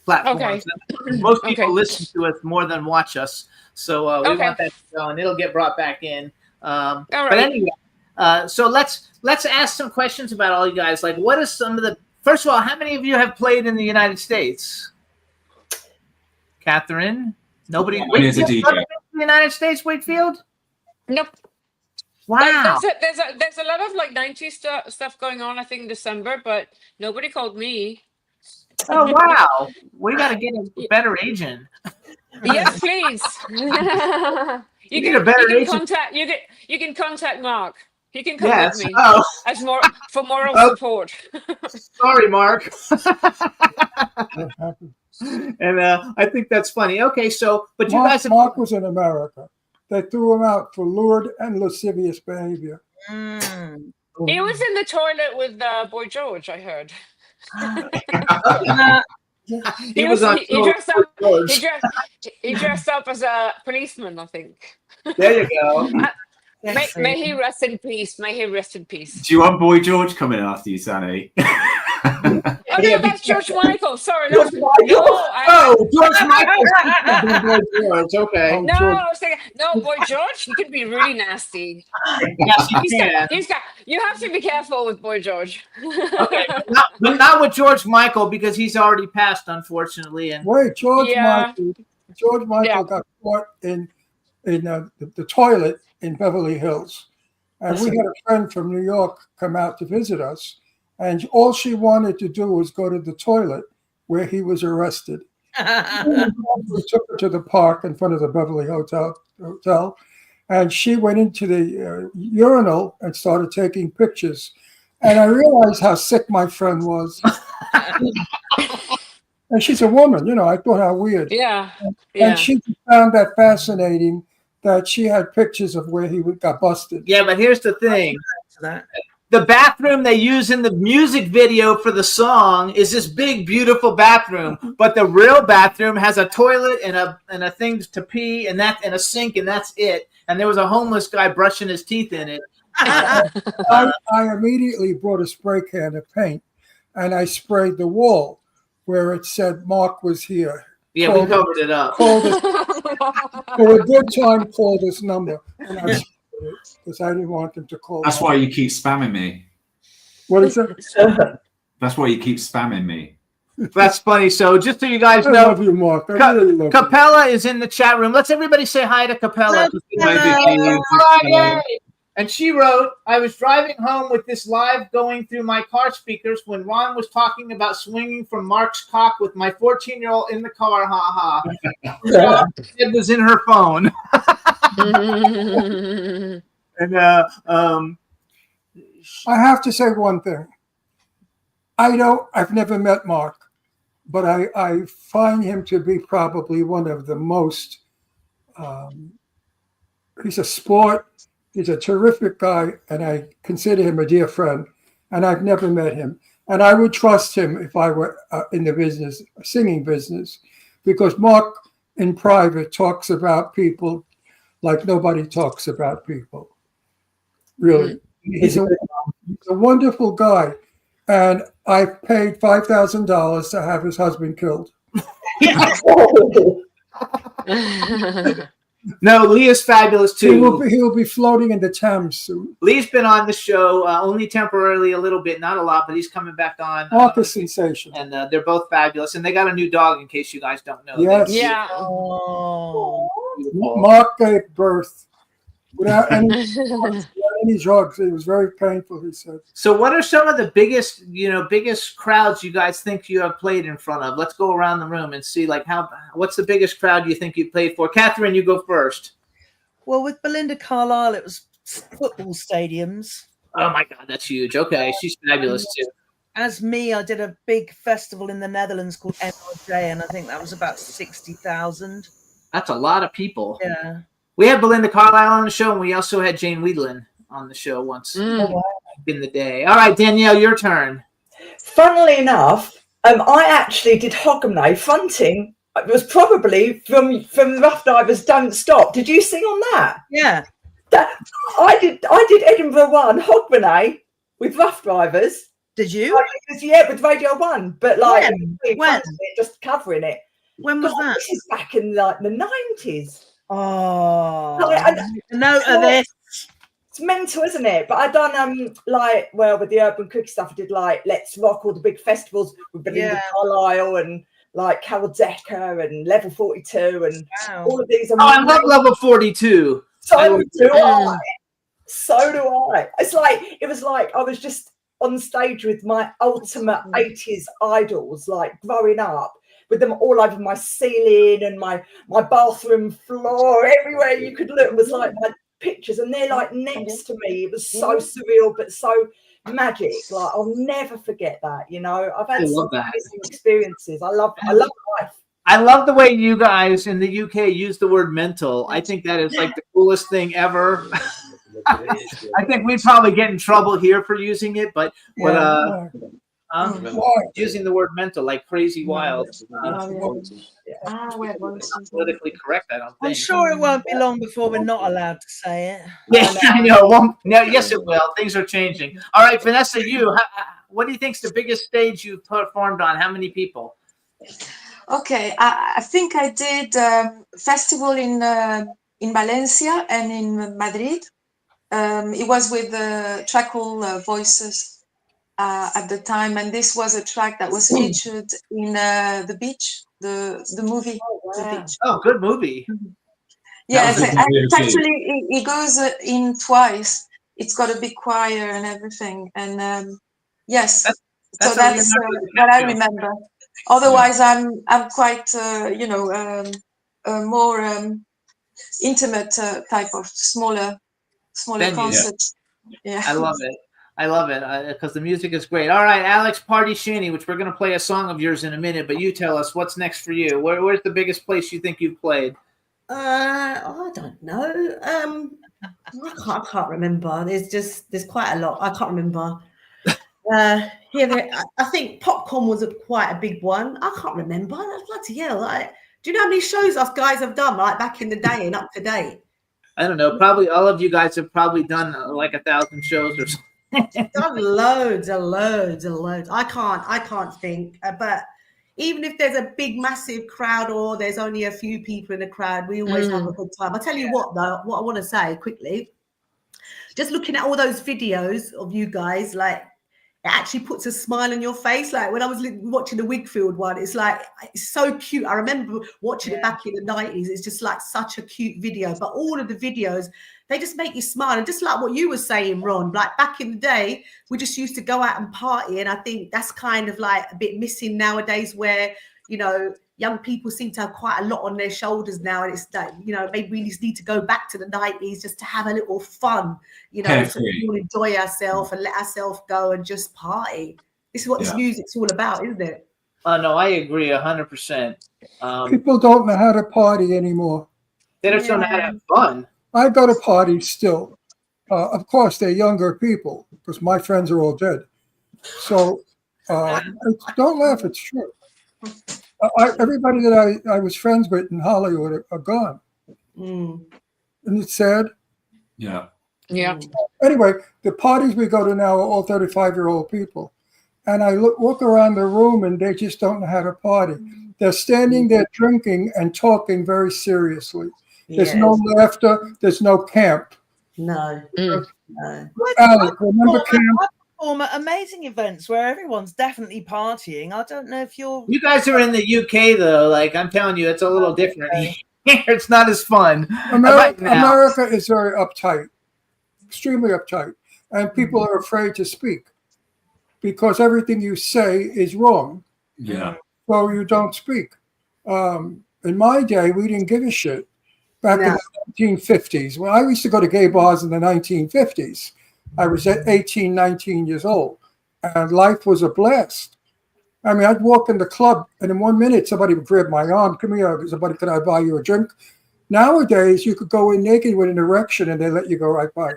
platforms. Most people listen to us more than watch us. So we want that to go, and it'll get brought back in. But anyway, so let's ask some questions about all you guys. Like, what is some of the? First of all, how many of you have played in the United States? Catherine. Nobody. Is a DJ. In the United States, Wakefield? Nope. Wow. There's a lot of like 90s stuff going on, I think, in December, but nobody called me. Oh wow. We got to get a better agent. Yes, please. You can contact Mark. He can come with me as for moral support. Sorry, Mark. And I think that's funny. Okay, so but you guys, Mark was in America. They threw him out for lewd and lascivious behavior. He was in the toilet with Boy George, I heard. He dressed up as a policeman, I think. There you go. May he rest in peace. May he rest in peace. Do you want Boy George coming after you, Sani? Oh no, that's George Michael. Sorry, George no, Michael. George Michael. George, okay. Oh, no, George. I was thinking, no, boy George, he can be really nasty. Yes, he can. He's got. You have to be careful with boy George. Okay, but not with George Michael because he's already passed, unfortunately. And Wait, George Yeah. Michael Yeah. got caught in the toilet in Beverly Hills. And we had a friend from New York come out to visit us. And all she wanted to do was go to the toilet where he was arrested. We took her to the park in front of the Beverly Hotel, and she went into the urinal and started taking pictures. And I realized how sick my friend was. And she's a woman, you know, I thought how weird. Yeah. And she found that fascinating that she had pictures of where he got busted. yeah, but here's the thing. That. The bathroom they use in the music video for the song is this big, beautiful bathroom, but the real bathroom has a toilet and a thing to pee and a sink, and that's it. And there was a homeless guy brushing his teeth in it. I immediately brought a spray can of paint and I sprayed the wall where it said Mark was here. Yeah, we covered it up. For a good time, call this number. And I because I didn't want them to call. That's why you keep spamming me. What is it? That's why you keep spamming me. That's funny. So just so you guys I know, love you, Mark. I really love you. Capella is in the chat room. Let's everybody say hi to Capella. Friday. And she wrote, I was driving home with this live going through my car speakers when Ron was talking about swinging from Mark's cock with my 14-year-old in the car. Ha ha. It was in her phone. And I have to say one thing. I've never met Mark, but I find him to be probably one of the most, he's a sport. He's a terrific guy, and I consider him a dear friend, and I've never met him. And I would trust him if I were in the business, singing business, because Mark in private talks about people like nobody talks about people. Really. He's a wonderful guy. And I paid $5,000 to have his husband killed. No, Leah's fabulous too. He will be floating in the Thames soon. Lee's been on the show only temporarily, a little bit, not a lot, but he's coming back on. Mark is sensational. And they're both fabulous. And they got a new dog, in case you guys don't know. Yes. Yeah. Oh. Mark gave birth without any drugs. It was very painful, he said. So what are some of the biggest crowds you guys think you have played in front of? Let's go around the room and see what's the biggest crowd you think you played for? Catherine, you go first. Well, with Belinda Carlisle, it was football stadiums. Oh my God, that's huge. Okay, she's fabulous too. As me, I did a big festival in the Netherlands called NRJ, and I think that was about 60,000. That's a lot of people. Yeah. We had Belinda Carlisle on the show, and we also had Jane Wiedlin on the show once in the day. All right, Danielle, your turn. Funnily enough, I actually did Hogmanay fronting. It was probably from Rough Drivers Don't Stop. Did you sing on that? Yeah. I did Edinburgh 1 Hogmanay with Rough Drivers. Did you? Yeah, with Radio 1. But like when? Just covering it. When was that? This is back in like the 90s. Oh, note of this. It's mental, isn't it? But I done with the Urban Cookie stuff, I did like Let's Rock, all the big festivals with Belinda Carlisle and like Carol Decker and Level 42 and all of these. I love Level 42. So do I. So do I. It was like I was just on stage with my ultimate 80s idols, like growing up, with them all over my ceiling and my bathroom floor, everywhere you could look was like my pictures, and they're like next to me. It was so surreal, but so magic. Like I'll never forget that. You know, I've had some amazing experiences. I love life. I love the way you guys in the UK use the word mental. I think that is like the coolest thing ever. I think we'd probably get in trouble here for using it, but Using the word mental, like crazy wild. Politically correct, I don't think. I'm sure it won't be long before we're not allowed to say it. Yeah, I know. Well, no, yes, it will. Things are changing. All right, Vanessa, what do you think's the biggest stage you've performed on? How many people? Okay, I think I did festival in Valencia and in Madrid. It was with the Trackle Voices at the time, and this was a track that was featured in The Beach, the movie. The Beach. Oh, good movie. Yeah, it's actually it goes in twice. It's got a big choir and everything, and yes, that's what I remember. Otherwise, I'm quite more intimate type of smaller concerts. Yeah. I love it. I love it because the music is great. All right, Alex Party-Shaney, which we're going to play a song of yours in a minute, but you tell us what's next for you. Where's the biggest place you think you've played? I don't know. I can't remember. There's quite a lot. I can't remember. I think Popcorn was quite a big one. I can't remember. Bloody hell! Do you know how many shows us guys have done like back in the day and up to date? I don't know. Probably all of you guys have probably done like 1,000 shows or something. Done loads and loads and loads. I can't think. But even if there's a big, massive crowd or there's only a few people in the crowd, we always have a good time. I tell you what, though, what I want to say quickly, just looking at all those videos of you guys, like, it actually puts a smile on your face. Like when I was watching the Wigfield one, it's like, it's so cute. I remember watching it back in the 90s. It's just like such a cute video. But all of the videos, they just make you smile. And just like what you were saying, Ron, like back in the day, we just used to go out and party. And I think that's kind of like a bit missing nowadays where, you know, young people seem to have quite a lot on their shoulders now. And it's like, you know, maybe we just need to go back to the 90s just to have a little fun, you know, so we all enjoy ourselves and let ourselves go and just party. This is what this music's all about, isn't it? No, I agree 100%. People don't know how to party anymore. They just don't know how to have fun. I go to parties still. Of course, they're younger people because my friends are all dead. So don't laugh, it's true. Everybody that I was friends with in Hollywood are gone. Isn't it sad? Yeah. Anyway, the parties we go to now are all 35-year-old people. And I look around the room and they just don't know how to party. They're standing there drinking and talking very seriously. There's no laughter. There's no camp. No. Alec, remember camp? Perform at amazing events where everyone's definitely partying. I don't know if you're. You guys are in the UK though. Like I'm telling you, it's a little different. Here, it's not as fun. America is very uptight, extremely uptight, and people are afraid to speak because everything you say is wrong. Yeah. So you don't speak. In my day, we didn't give a shit. Back in the 1950s, when I used to go to gay bars in the 1950s, I was 18, 19 years old, and life was a blast. I mean, I'd walk in the club, and in 1 minute, somebody would grab my arm. Come here, somebody, can I buy you a drink? Nowadays, you could go in naked with an erection, and they let you go right by.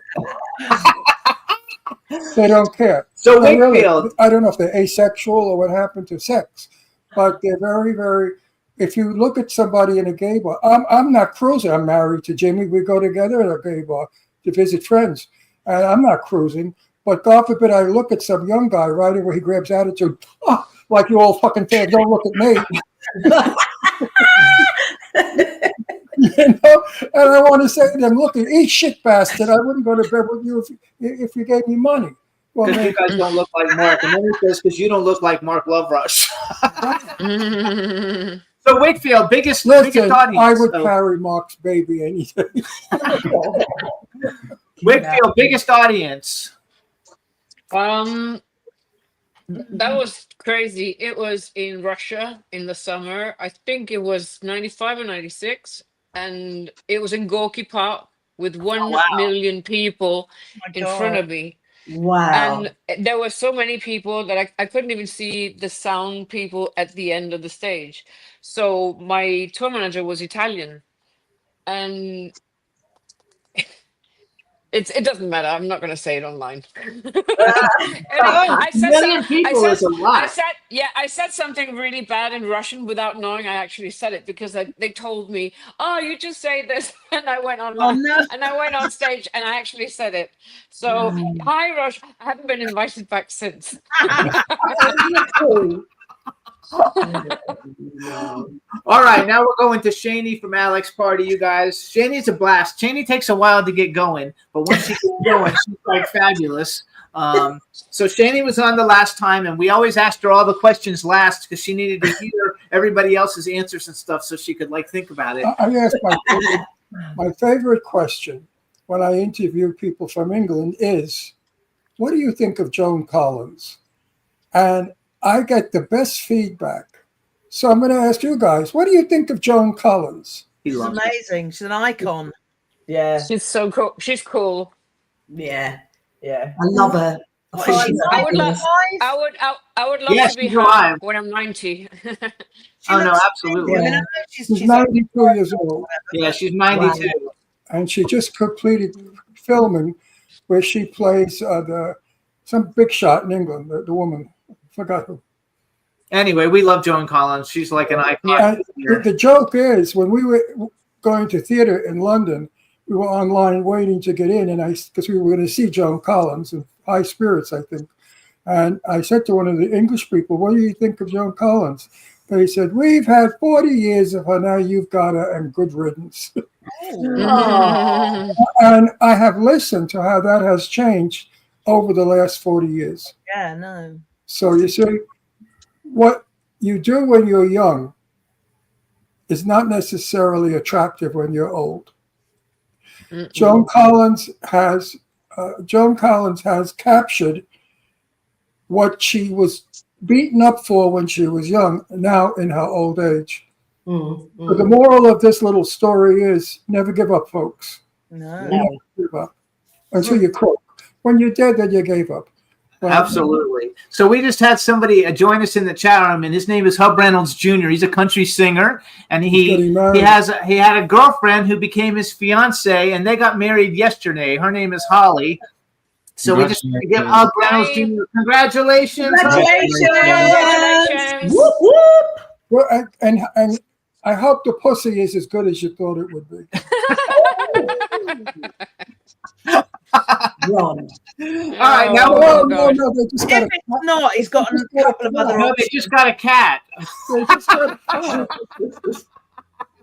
They don't care. So Wakefield, I don't know if they're asexual or what happened to sex, but they're very, very. If you look at somebody in a gay bar, I'm not cruising. I'm married to Jimmy. We go together at a gay bar to visit friends. And I'm not cruising, but God forbid I look at some young guy riding where he grabs attitude, like you all fucking fags, don't look at me. You know, and I want to say to them, look, eat shit, bastard. I wouldn't go to bed with you if you gave me money. Well, because you guys don't look like Mark, and then he says, because you don't look like Mark Loverush. So Wakefield, biggest audience. I would carry Mark's baby any day. Wakefield, biggest audience. That was crazy. It was in Russia in the summer. I think it was 95 or 96. And it was in Gorky Park with 1 million people in front of me. Wow. And there were so many people that I couldn't even see the sound people at the end of the stage. So my tour manager was Italian. And It doesn't matter. I'm not going to say it online. Anyway, A million people is a lot. I said something really bad in Russian without knowing I actually said it because they told me, "Oh, you just say this," and I went online and I went on stage and I actually said it. So, hi, Rush. I haven't been invited back since. All right, now we're going to Shani from Alex Party, you guys. Shani's a blast. Shani takes a while to get going, but once she gets going, she's like fabulous. So Shani was on the last time, and we always asked her all the questions last because she needed to hear everybody else's answers and stuff so she could like think about it. I asked my favorite question when I interview people from England is, what do you think of Joan Collins? And I get the best feedback. So I'm going to ask you guys, what do you think of Joan Collins? She's amazing. She's an icon. Yeah. She's so cool. She's cool. Yeah. Yeah. I love her. I would love Yes, to be she's her alive. when I'm 90. Oh, no, absolutely. Yeah. She's 92 years old. Yeah, she's 92. Wow. And she just completed filming where she plays some big shot in England, the woman. I forgot who. Anyway, we love Joan Collins. She's like an icon. And the joke is, when we were going to theater in London, we were online waiting to get in, and because we were going to see Joan Collins in high spirits, I think. And I said to one of the English people, "What do you think of Joan Collins?" They said, "We've had 40 years of her. Now you've got her, and good riddance." And I have listened to how that has changed over the last 40 years. Yeah, no. So you see, what you do when you're young is not necessarily attractive when you're old. Joan Collins has captured what she was beaten up for when she was young, now in her old age. So the moral of this little story is never give up, folks. No. Never give up until you croak. When you're dead, then you gave up. Well, Absolutely. So we just had somebody join us in the chat room, and his name is Hub Reynolds Jr. He's a country singer, and he had a girlfriend who became his fiance, and they got married yesterday. Her name is Holly. So we just give Hub Reynolds Jr. Congratulations. Congratulations. Whoop, whoop. Well, and I hope the pussy is as good as you thought it would be. Wrong. All right, now No, they just got If it's not, he's got a couple of other no, they options. just got a cat.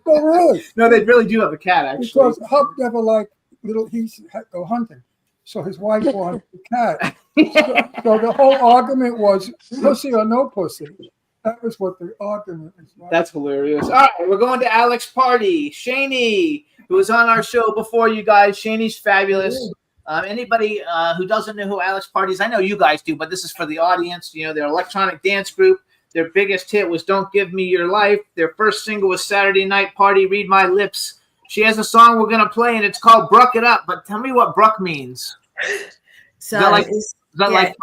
No, really. No, they really do have a cat, actually. Because Hub never liked he's had to go hunting. So his wife wanted a cat. So the whole argument was pussy or no pussy. That was what the argument was like. That's hilarious. All right, we're going to Alex Party. Shani, who was on our show before you guys. Shani's fabulous. Anybody who doesn't know who Alex Party is, I know you guys do, but this is for the audience. You know, their electronic dance group. Their biggest hit was Don't Give Me Your Life. Their first single was Saturday Night Party, Read My Lips. She has a song we're going to play, and it's called Bruck It Up. But tell me what Bruck means. So Is that like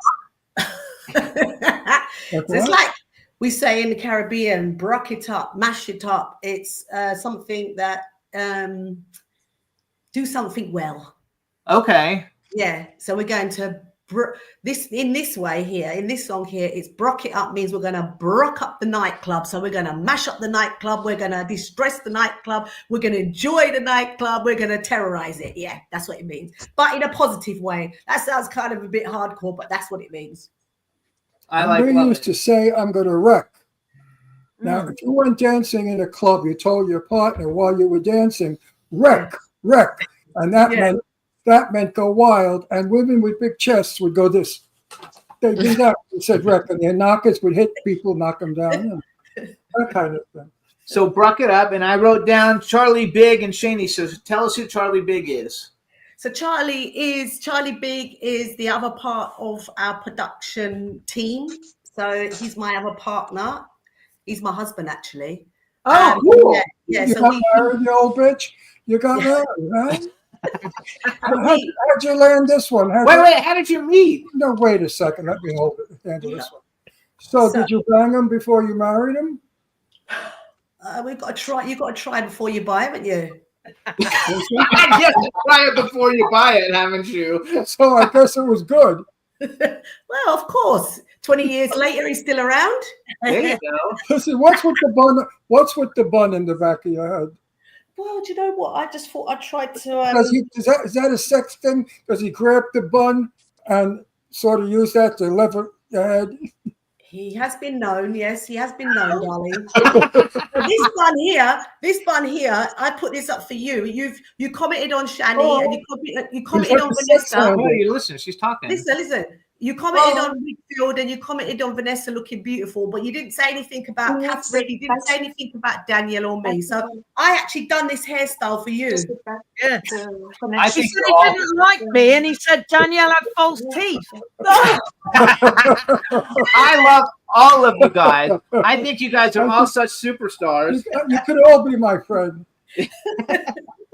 it's like we say in the Caribbean, bruck it up, mash it up. It's something that do something well. Okay. Yeah. So we're going to in this way here, in this song here, it's bruck it up means we're going to bruck up the nightclub. So we're going to mash up the nightclub. We're going to distress the nightclub. We're going to enjoy the nightclub. We're going to terrorize it. Yeah, that's what it means. But in a positive way. That sounds kind of a bit hardcore, but that's what it means. We used to say, I'm going to wreck. Now, if you went dancing in a club, you told your partner while you were dancing, wreck. And that meant go wild. And women with big chests would go this. They do that. They said wreck. And their knockers would hit people, knock them down. That kind of thing. So Bruck It Up. And I wrote down Charlie Big and Shani. So tell us who Charlie Big is. So Charlie Big is the other part of our production team. So he's my other partner. He's my husband, actually. Oh, cool. Yeah. You So got married, you old bitch? You got married, right? How'd you land this one? Wait, how did you meet? No, wait a second. Let me handle this one. So did you bang him before you married him? We've got to try. You've got to try before you buy, haven't you? I guess you try it before you buy it, haven't you? So I guess it was good. Well, of course. 20 years later, he's still around. There you go. Listen, what's with the bun? What's with the bun in the back of your head? Well, do you know what? I just thought I'd try to. Is that a sex thing? Does he grab the bun and sort of use that to lever your head? He has been known, yes, he has been known, darling. This bun here, I put this up for you. You commented on Shani and you commented on Vanessa. Oh, you listen, she's talking. Listen. You commented on Whitfield and you commented on Vanessa looking beautiful, but you didn't say anything about Catherine. You didn't say anything about Danielle or me. So I actually done this hairstyle for you. Yeah. I He think said he didn't like me, and he said Danielle had false teeth. I love all of you guys. I think you guys are all such superstars. You could all be my friend.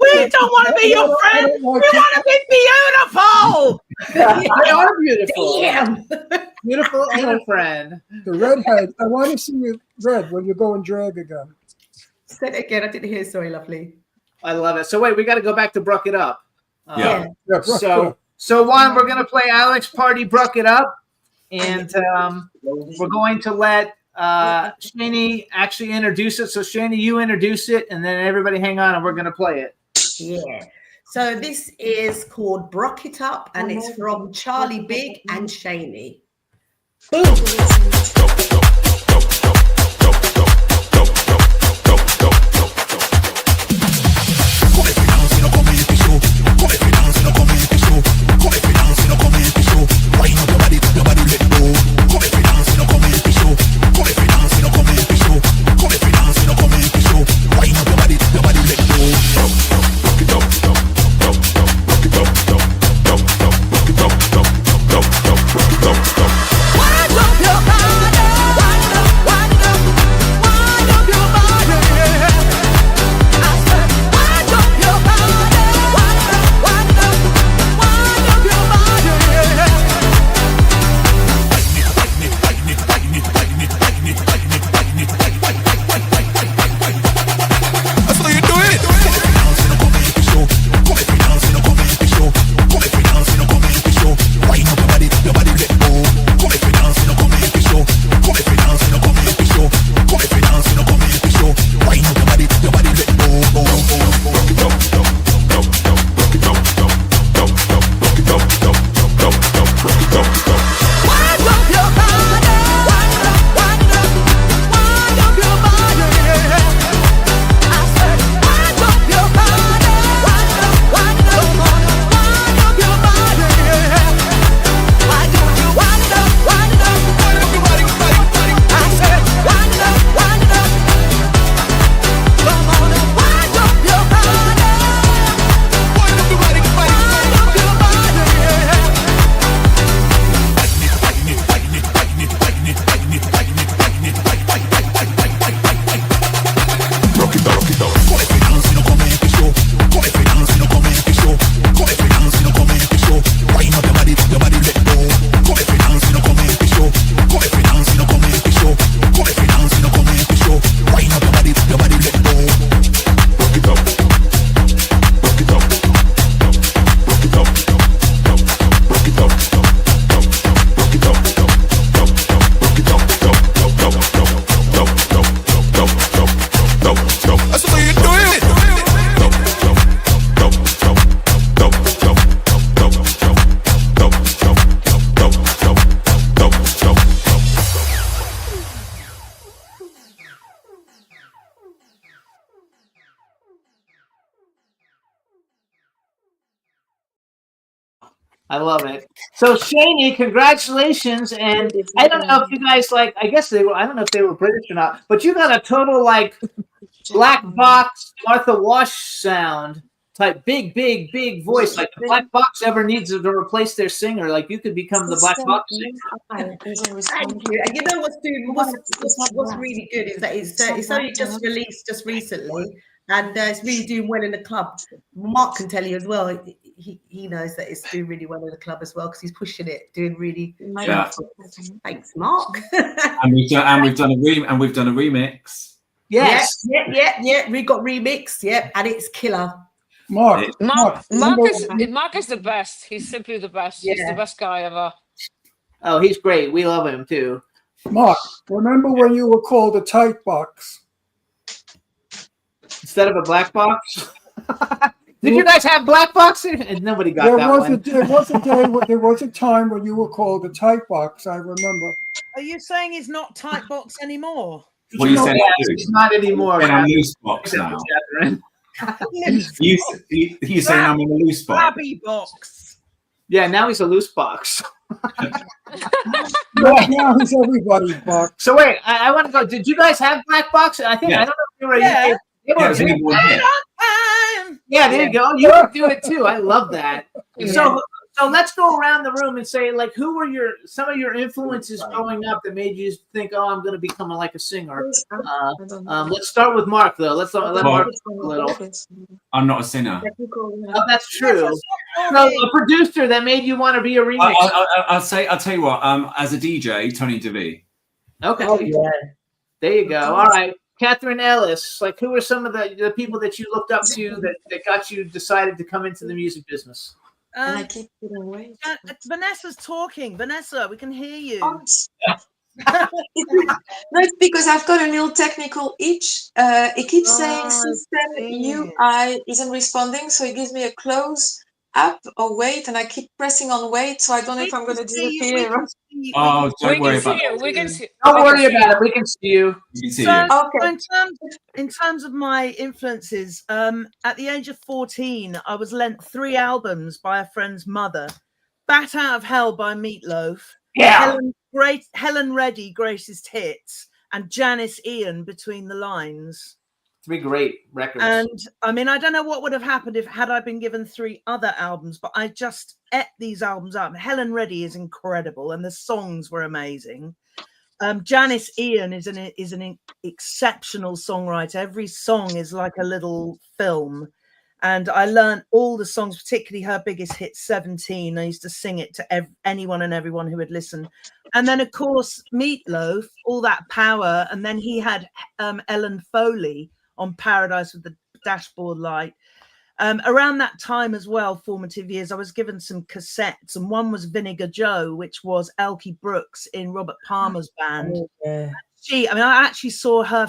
We don't want to be your friend. We want to be beautiful. They are beautiful. Damn. Beautiful and a friend. The redhead. I want to see you red when you go and drag again. Say it again. I didn't hear. Sorry, lovely. I love it. So wait, we got to go back to Bruck It Up. Yeah, So Juan, we're going to play Alex Party Bruck It Up, and we're going to let Shani actually introduce it. So Shani, you introduce it, and then everybody hang on, and we're going to play it. Yeah. So this is called Bruck It Up, and it's from Charlie Big and Shani. I love it. So Shani, congratulations. And I don't know if you guys like, I guess they were, I don't know if they were British or not, but you got a total like Black Box, Martha Wash sound type, big voice. Like the Black Box ever needs to replace their singer, like you could become the Black Box singer. Thank you. And you know what's really good is that it's only just released just recently, and it's really doing well in the club. Mark can tell you as well. He knows that it's doing really well in the club as well because he's pushing it, doing really. Yeah. Thanks, Mark. and we've done a remix. Yes. Yeah. We got remixed. Yep, and it's killer. Mark is remember- Mark is the best. He's simply the best. He's the best guy ever. Oh, he's great. We love him too. Mark, remember when you were called a tight box? Instead of a black box? Did you guys have black boxes? And nobody got that one. There was a time when you were called a tight box. I remember. Are you saying he's not tight box anymore? What are you saying? It's not anymore. I'm loose box now. You saying I'm in a loose box? Flabby box. Yeah, now he's a loose box. Now he's everybody's box. So wait, I want to go. Did you guys have black boxes? I think I don't know if you were. Yeah. Yeah, there you go. You can do it too. I love that. So let's go around the room and say, like, who were some of your influences growing up that made you think, oh, I'm going to become like a singer? Let's start with Mark, though. Let Mark talk a little. I'm not a singer. Oh, that's true. So a producer that made you want to be a remix. I'll tell you what. As a DJ, Tony DeVee. Okay. Oh, yeah. There you go. All right. Catherine Ellis, like, who were some of the people that you looked up to that got you decided to come into the music business? And I keep putting away. Vanessa's talking. Vanessa, we can hear you. No, it's because I've got a little technical itch. It keeps saying system UI isn't responding, so it gives me a close up or wait, and I keep pressing on wait, so I don't know if I'm going to disappear. Oh, don't worry about it. We can see. Don't worry about it. We can see you. You can see So, you. in terms of my influences, at the age of 14, I was lent 3 albums by a friend's mother. Bat Out of Hell by Meatloaf. Yeah. Helen Reddy, Greatest Hits, and Janice Ian, Between the Lines. 3 great records. And I mean, I don't know what would have happened had I been given 3 other albums, but I just ate these albums up. Helen Reddy is incredible, and the songs were amazing. Janice Ian is an exceptional songwriter. Every song is like a little film, and I learned all the songs, particularly her biggest hit, 17. I used to sing it to anyone and everyone who would listen. And then, of course, Meatloaf, all that power, and then he had Ellen Foley on Paradise with the Dashboard Light. Around that time as well, formative years, I was given some cassettes, and one was Vinegar Joe, which was Elkie Brooks in Robert Palmer's band. Oh, yeah. I actually saw her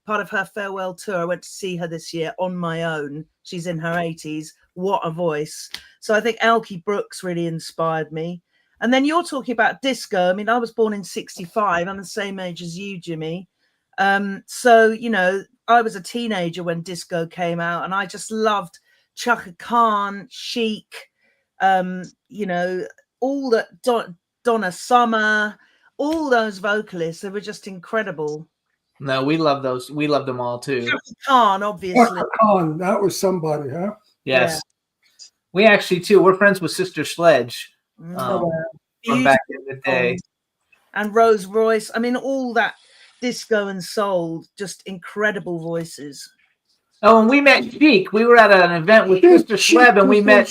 part of her farewell tour. I went to see her this year on my own. She's in her 80s. What a voice. So I think Elkie Brooks really inspired me. And then you're talking about disco. I mean, I was born in 65. I'm the same age as you, Jimmy. So, you know, I was a teenager when disco came out, and I just loved Chaka Khan, Chic, you know, all that Donna Summer, all those vocalists. They were just incredible. No, we love those. We love them all too. Chaka Khan, obviously. Chaka Khan, that was somebody, huh? Yes. Yeah. We actually too. We're friends with Sister Sledge from back in the day. And Rose Royce. I mean, all that disco and soul, just incredible voices. Oh, and we met Chic. We were at an event with Sister Sleb, and we met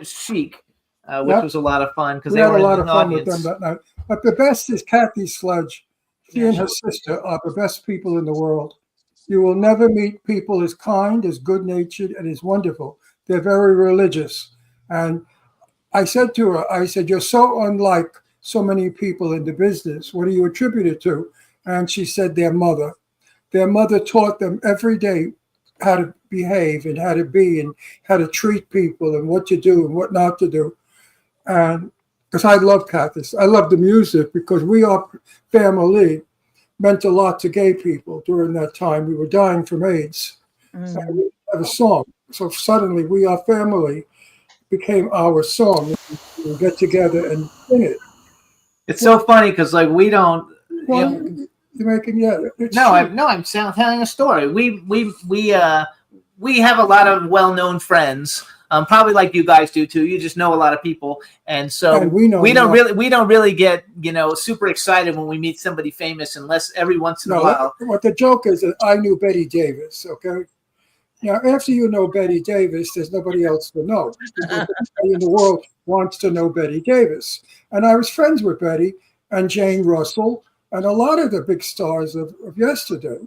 Chic, which was a lot of fun because We they had were a lot in of the fun audience. with them that night. But the best is Kathy Sledge. She and her sister are the best people in the world. You will never meet people as kind, as good-natured, and as wonderful. They're very religious. And I said to her, I said, you're so unlike so many people in the business. What do you attribute it to? And she said their mother. Their mother taught them every day how to behave and how to be and how to treat people and what to do and what not to do. And because I love Kathy, I love the music because We Are Family meant a lot to gay people during that time. We were dying from AIDS. And we have a song. So suddenly We Are Family became our song. We get together and sing it. It's so funny because like we don't. Well, you know, you're making I'm telling a story. We have a lot of well-known friends, probably like you guys do too. You just know a lot of people, and so And we don't really get super excited when we meet somebody famous unless every once in a while. What the joke is that I knew Betty Davis. Okay, now after you know Betty Davis, there's nobody else to know. Nobody in the world wants to know Betty Davis, and I was friends with Betty and Jane Russell and a lot of the big stars of yesterday.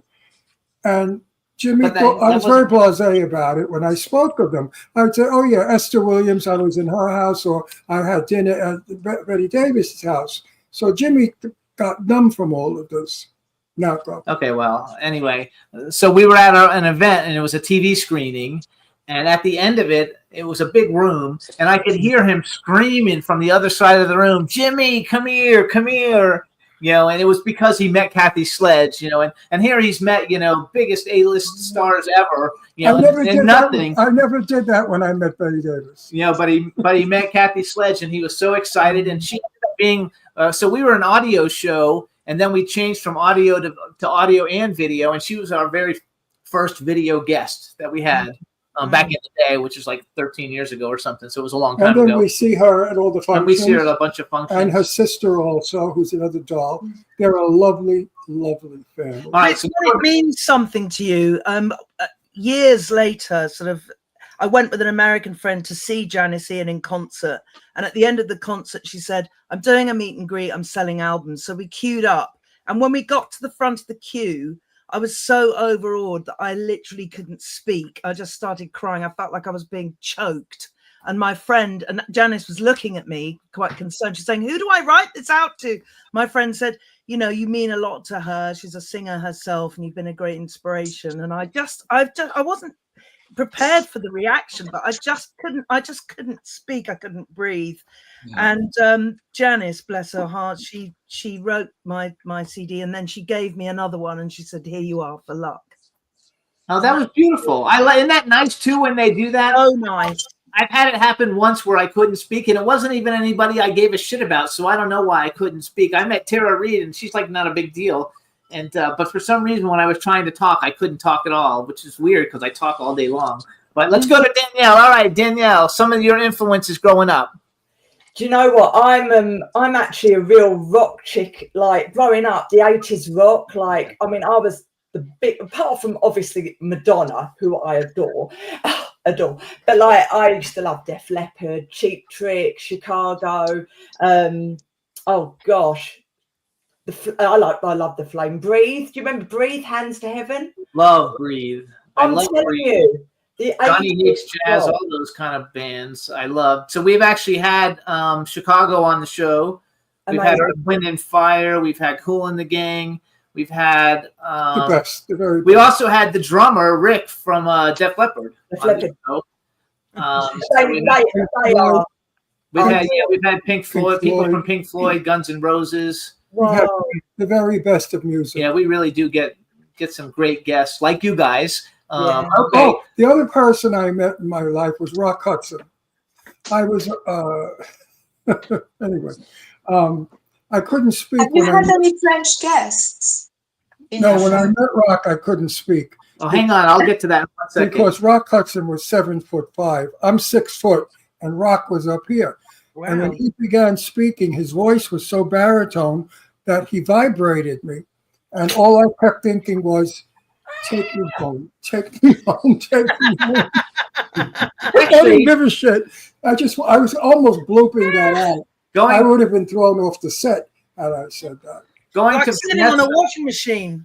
And Jimmy, But that I was very wasn't- blasé about it when I spoke of them. I would say, "Oh yeah, Esther Williams. I was in her house, or I had dinner at Betty Davis's house." So Jimmy got numb from all of this. Now go. Okay, well, anyway, so we were at an event and it was a TV screening, and at the end of it, it was a big room, and I could hear him screaming from the other side of the room, "Jimmy, come here, come here." You know, and it was because he met Kathy Sledge, you know, and here he's met, you know, biggest A-list stars ever, you know, and nothing. I never did that when I met Betty Davis. You know, but he met Kathy Sledge, and he was so excited, and she ended up being so we were an audio show, and then we changed from audio to audio and video, and she was our very first video guest that we had back in the day, which is like 13 years ago or something. So it was a long time And then ago. we see her at all the functions. And we see her at a bunch of functions. And her sister also, who's another doll. They're a lovely, lovely family. All right, so it means something to you. Years later, sort of, I went with an American friend to see Janis Ian in concert, and at the end of the concert, she said, "I'm doing a meet and greet. I'm selling albums." So we queued up, and when we got to the front of the queue, I was so overawed that I literally couldn't speak. I just started crying. I felt like I was being choked. And my friend, and Janis was looking at me quite concerned. She's saying, "Who do I write this out to?" My friend said, "You know, you mean a lot to her. She's a singer herself, and you've been a great inspiration." And I wasn't prepared for the reaction, but I just couldn't speak. I couldn't breathe. Yeah. And Janis, bless her heart, she wrote my CD, and then she gave me another one, and she said, "Here you are for luck." Oh, that was beautiful. Isn't that nice too when they do that? Oh, nice. I've had it happen once where I couldn't speak, and it wasn't even anybody I gave a shit about, so I don't know why I couldn't speak. I met Tara Reid, and she's like not a big deal. And but for some reason, when I was trying to talk, I couldn't talk at all, which is weird because I talk all day long. But let's go to Danielle. All right, Danielle, some of your influences growing up. Do you know what? I'm actually a real rock chick. Like growing up, the 80s rock. Like, I mean, I was the big, apart from obviously Madonna, who I adore. But like, I used to love Def Leppard, Cheap Trick, Chicago. Oh gosh. I love the Flame. Breathe. Do you remember Breathe? Hands to Heaven. Love Breathe. I'm telling you, the Johnny 80s Hicks Jazz, rock. all those kind of bands I love. So we've actually had Chicago on the show. We've had Amazing. Earth, Wind and Fire. We've had Kool and the Gang. We've had The best. The very we best. also had the drummer Rick from Def Leppard. Def on the Leppard. show. They are. We've had Pink Floyd, people Floyd. from Pink Floyd, Guns N' Roses. We have Wow. the very best of music. Yeah, we really do get some great guests like you guys. Yeah. Okay. Oh, the other person I met in my life was Rock Hudson. I was anyway. I couldn't speak. Have you when I had met- any French guests? in No, your when I family? met Rock, I couldn't speak Oh, hang on. I'll get to that in 1 second. because Rock Hudson was 7'5". I'm 6 foot, and Rock was up here. And when he began speaking, his voice was so baritone that he vibrated me. And all I kept thinking was, "Take me home, take me home, take me home." I didn't give a shit. I was almost blooping that out. I Going would have been thrown off the set had I said that. going Like to sitting on a washing machine.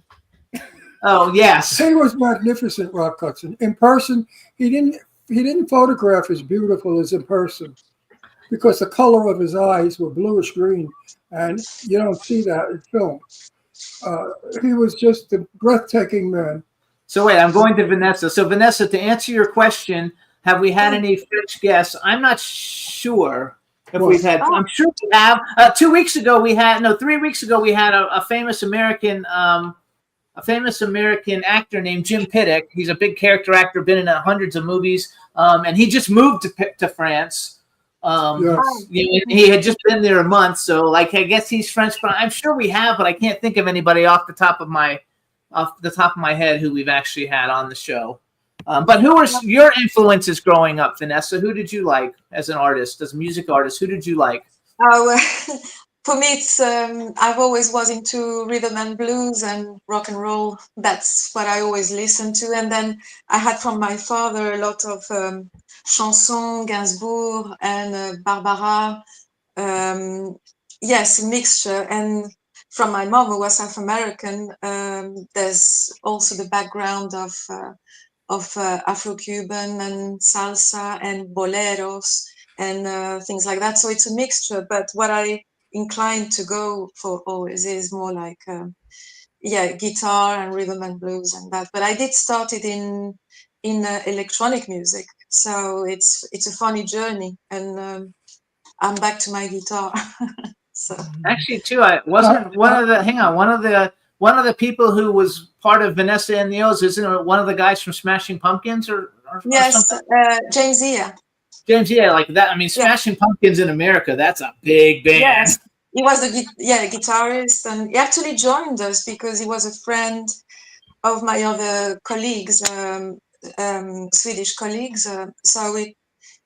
Oh yes. He was magnificent, Rock Hudson. In person, he didn't photograph as beautiful as in person because the color of his eyes were bluish green, and you don't see that in film. He was just a breathtaking man. So wait, I'm going to Vanessa. So Vanessa, to answer your question, have we had any French guests? I'm not sure if we've had. I'm sure we have. 3 weeks ago we had a famous American actor named Jim Pittick. He's a big character actor, been in hundreds of movies, and he just moved to France. Yes. He had just been there a month, so like I guess he's French, but I'm sure we have, but I can't think of anybody off the top of my head who we've actually had on the show. But who were your influences growing up, Vanessa? Who did you like as an artist, as a music artist? Who did you like? For me, it's I've always was into rhythm and blues and rock and roll. That's what I always listened to. And then I had from my father a lot of chansons, Gainsbourg and Barbara. Yes, a mixture. And from my mom, who was South American, there's also the background of Afro-Cuban and salsa and boleros and things like that. So it's a mixture. But what I inclined to go for always is more like guitar and rhythm and blues and that. But I did start it in electronic music, so it's a funny journey, and I'm back to my guitar. So Actually, too, I wasn't one of the people who was part of Vanessa and the O's. Isn't it one of the guys from Smashing Pumpkins or yes, something? James Ea. James, yeah, like that. I mean, Smashing Pumpkins in America, that's a big band. Yes, he was the guitarist, and he actually joined us because he was a friend of my other colleagues, Swedish colleagues. So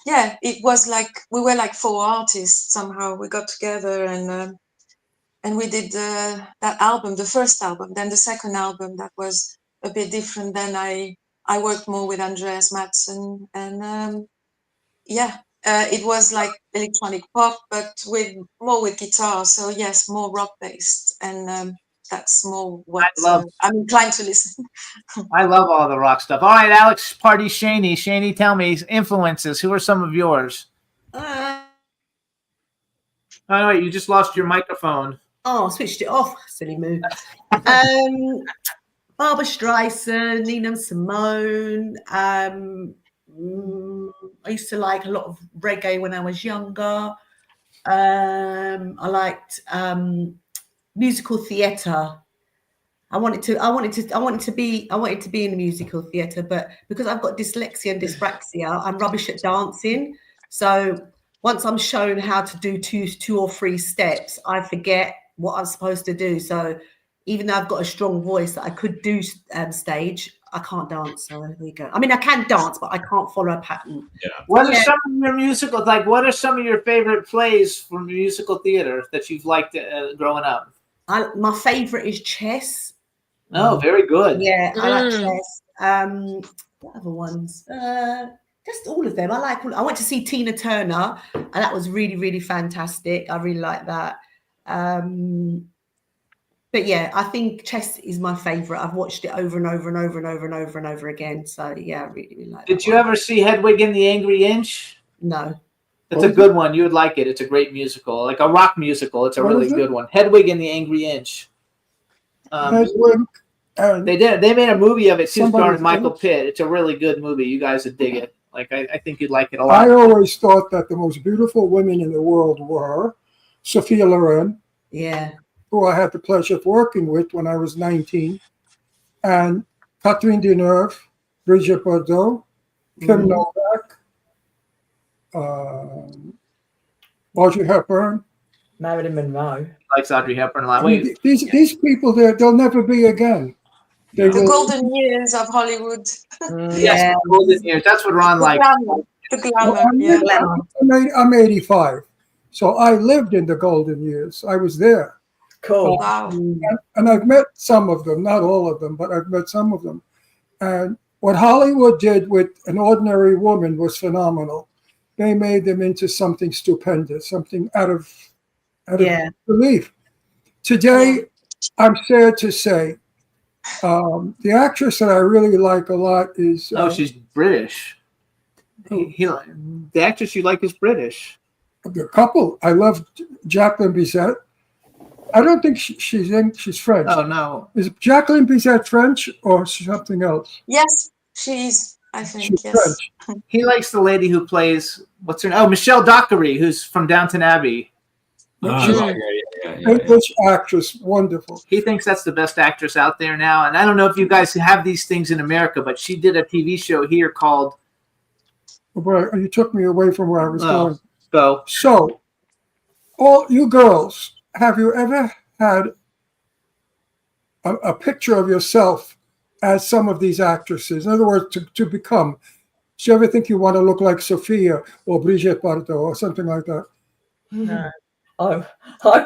it was like we were like 4 artists somehow. We got together and we did that album, the first album. Then the second album that was a bit different. Then I worked more with Andreas Mattsson and it was like electronic pop, but more with guitar. So yes, more rock based, and that's more what I'm inclined to listen. I love all the rock stuff. All right, Alex, Party Shaney. Shaney, tell me influences. Who are some of yours? Oh wait, you just lost your microphone. Oh, I switched it off. Silly move. Barbara Streisand, Nina Simone. I used to like a lot of reggae when I was younger. I liked musical theatre. I wanted to be in the musical theatre, but because I've got dyslexia and dyspraxia, I'm rubbish at dancing. So once I'm shown how to do two or three steps, I forget what I'm supposed to do. So even though I've got a strong voice that I could do stage, I can't dance. So there you go. I mean, I can dance, but I can't follow a pattern. Yeah. What are some of your musicals? Like, what are some of your favorite plays from musical theater that you've liked growing up? My favorite is chess. Oh, very good. Yeah, I like chess. What other ones? Just all of them. I went to see Tina Turner, and that was really, really fantastic. I really like that. But yeah, I think chess is my favorite. I've watched it over and over and over and over and over and over again. So yeah, I really, really like it. Did you ever see Hedwig and the Angry Inch? No. It's a good one. You would like it. It's a great musical, like a rock musical. It's a really good one. Hedwig and the Angry Inch. Hedwig. They made a movie of it too, starring Michael Pitt. It's a really good movie. You guys would dig it. Like I think you'd like it a lot. I always thought that the most beautiful women in the world were Sophia Loren. Yeah. Who I had the pleasure of working with when I was 19, and Catherine Deneuve, Brigitte Bardot, Kim Novak, Audrey Hepburn. Marilyn Monroe. Likes Audrey Hepburn a lot. I mean, these people, they'll never be again. The golden years of Hollywood. Yes, the golden years. That's what Ron likes. The glamour. I'm 85, so I lived in the golden years. I was there. Cool. Wow. And I've met some of them, not all of them, but I've met some of them. And what Hollywood did with An Ordinary Woman was phenomenal. They made them into something stupendous, something out of belief. Today, I'm sad to say, the actress that I really like a lot is... she's British. The actress you like is British. A couple. I love Jacqueline Bisset. I don't think she's French. Oh, no. Is Jacqueline Bisset French or something else? Yes, she's, I think, she's yes. French. He likes the lady who plays, what's her name? Oh, Michelle Dockery, who's from Downton Abbey. English actress, wonderful. He thinks that's the best actress out there now. And I don't know if you guys have these things in America, but she did a TV show here called... Boy, you took me away from where I was going. Go. So, all you girls... Have you ever had a picture of yourself as some of these actresses? In other words, to become. Do you ever think you want to look like Sophia or Brigitte Bardot or something like that? No. Oh, I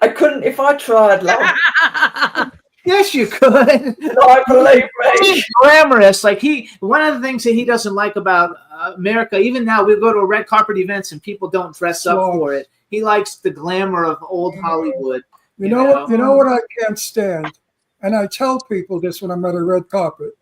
couldn't if I tried, love. Yes, you could. No, believe me. He's glamorous. Like one of the things that he doesn't like about America, even now we go to red carpet events and people don't dress up for it. He likes the glamour of old Hollywood. You know what I can't stand? And I tell people this when I'm at a red carpet.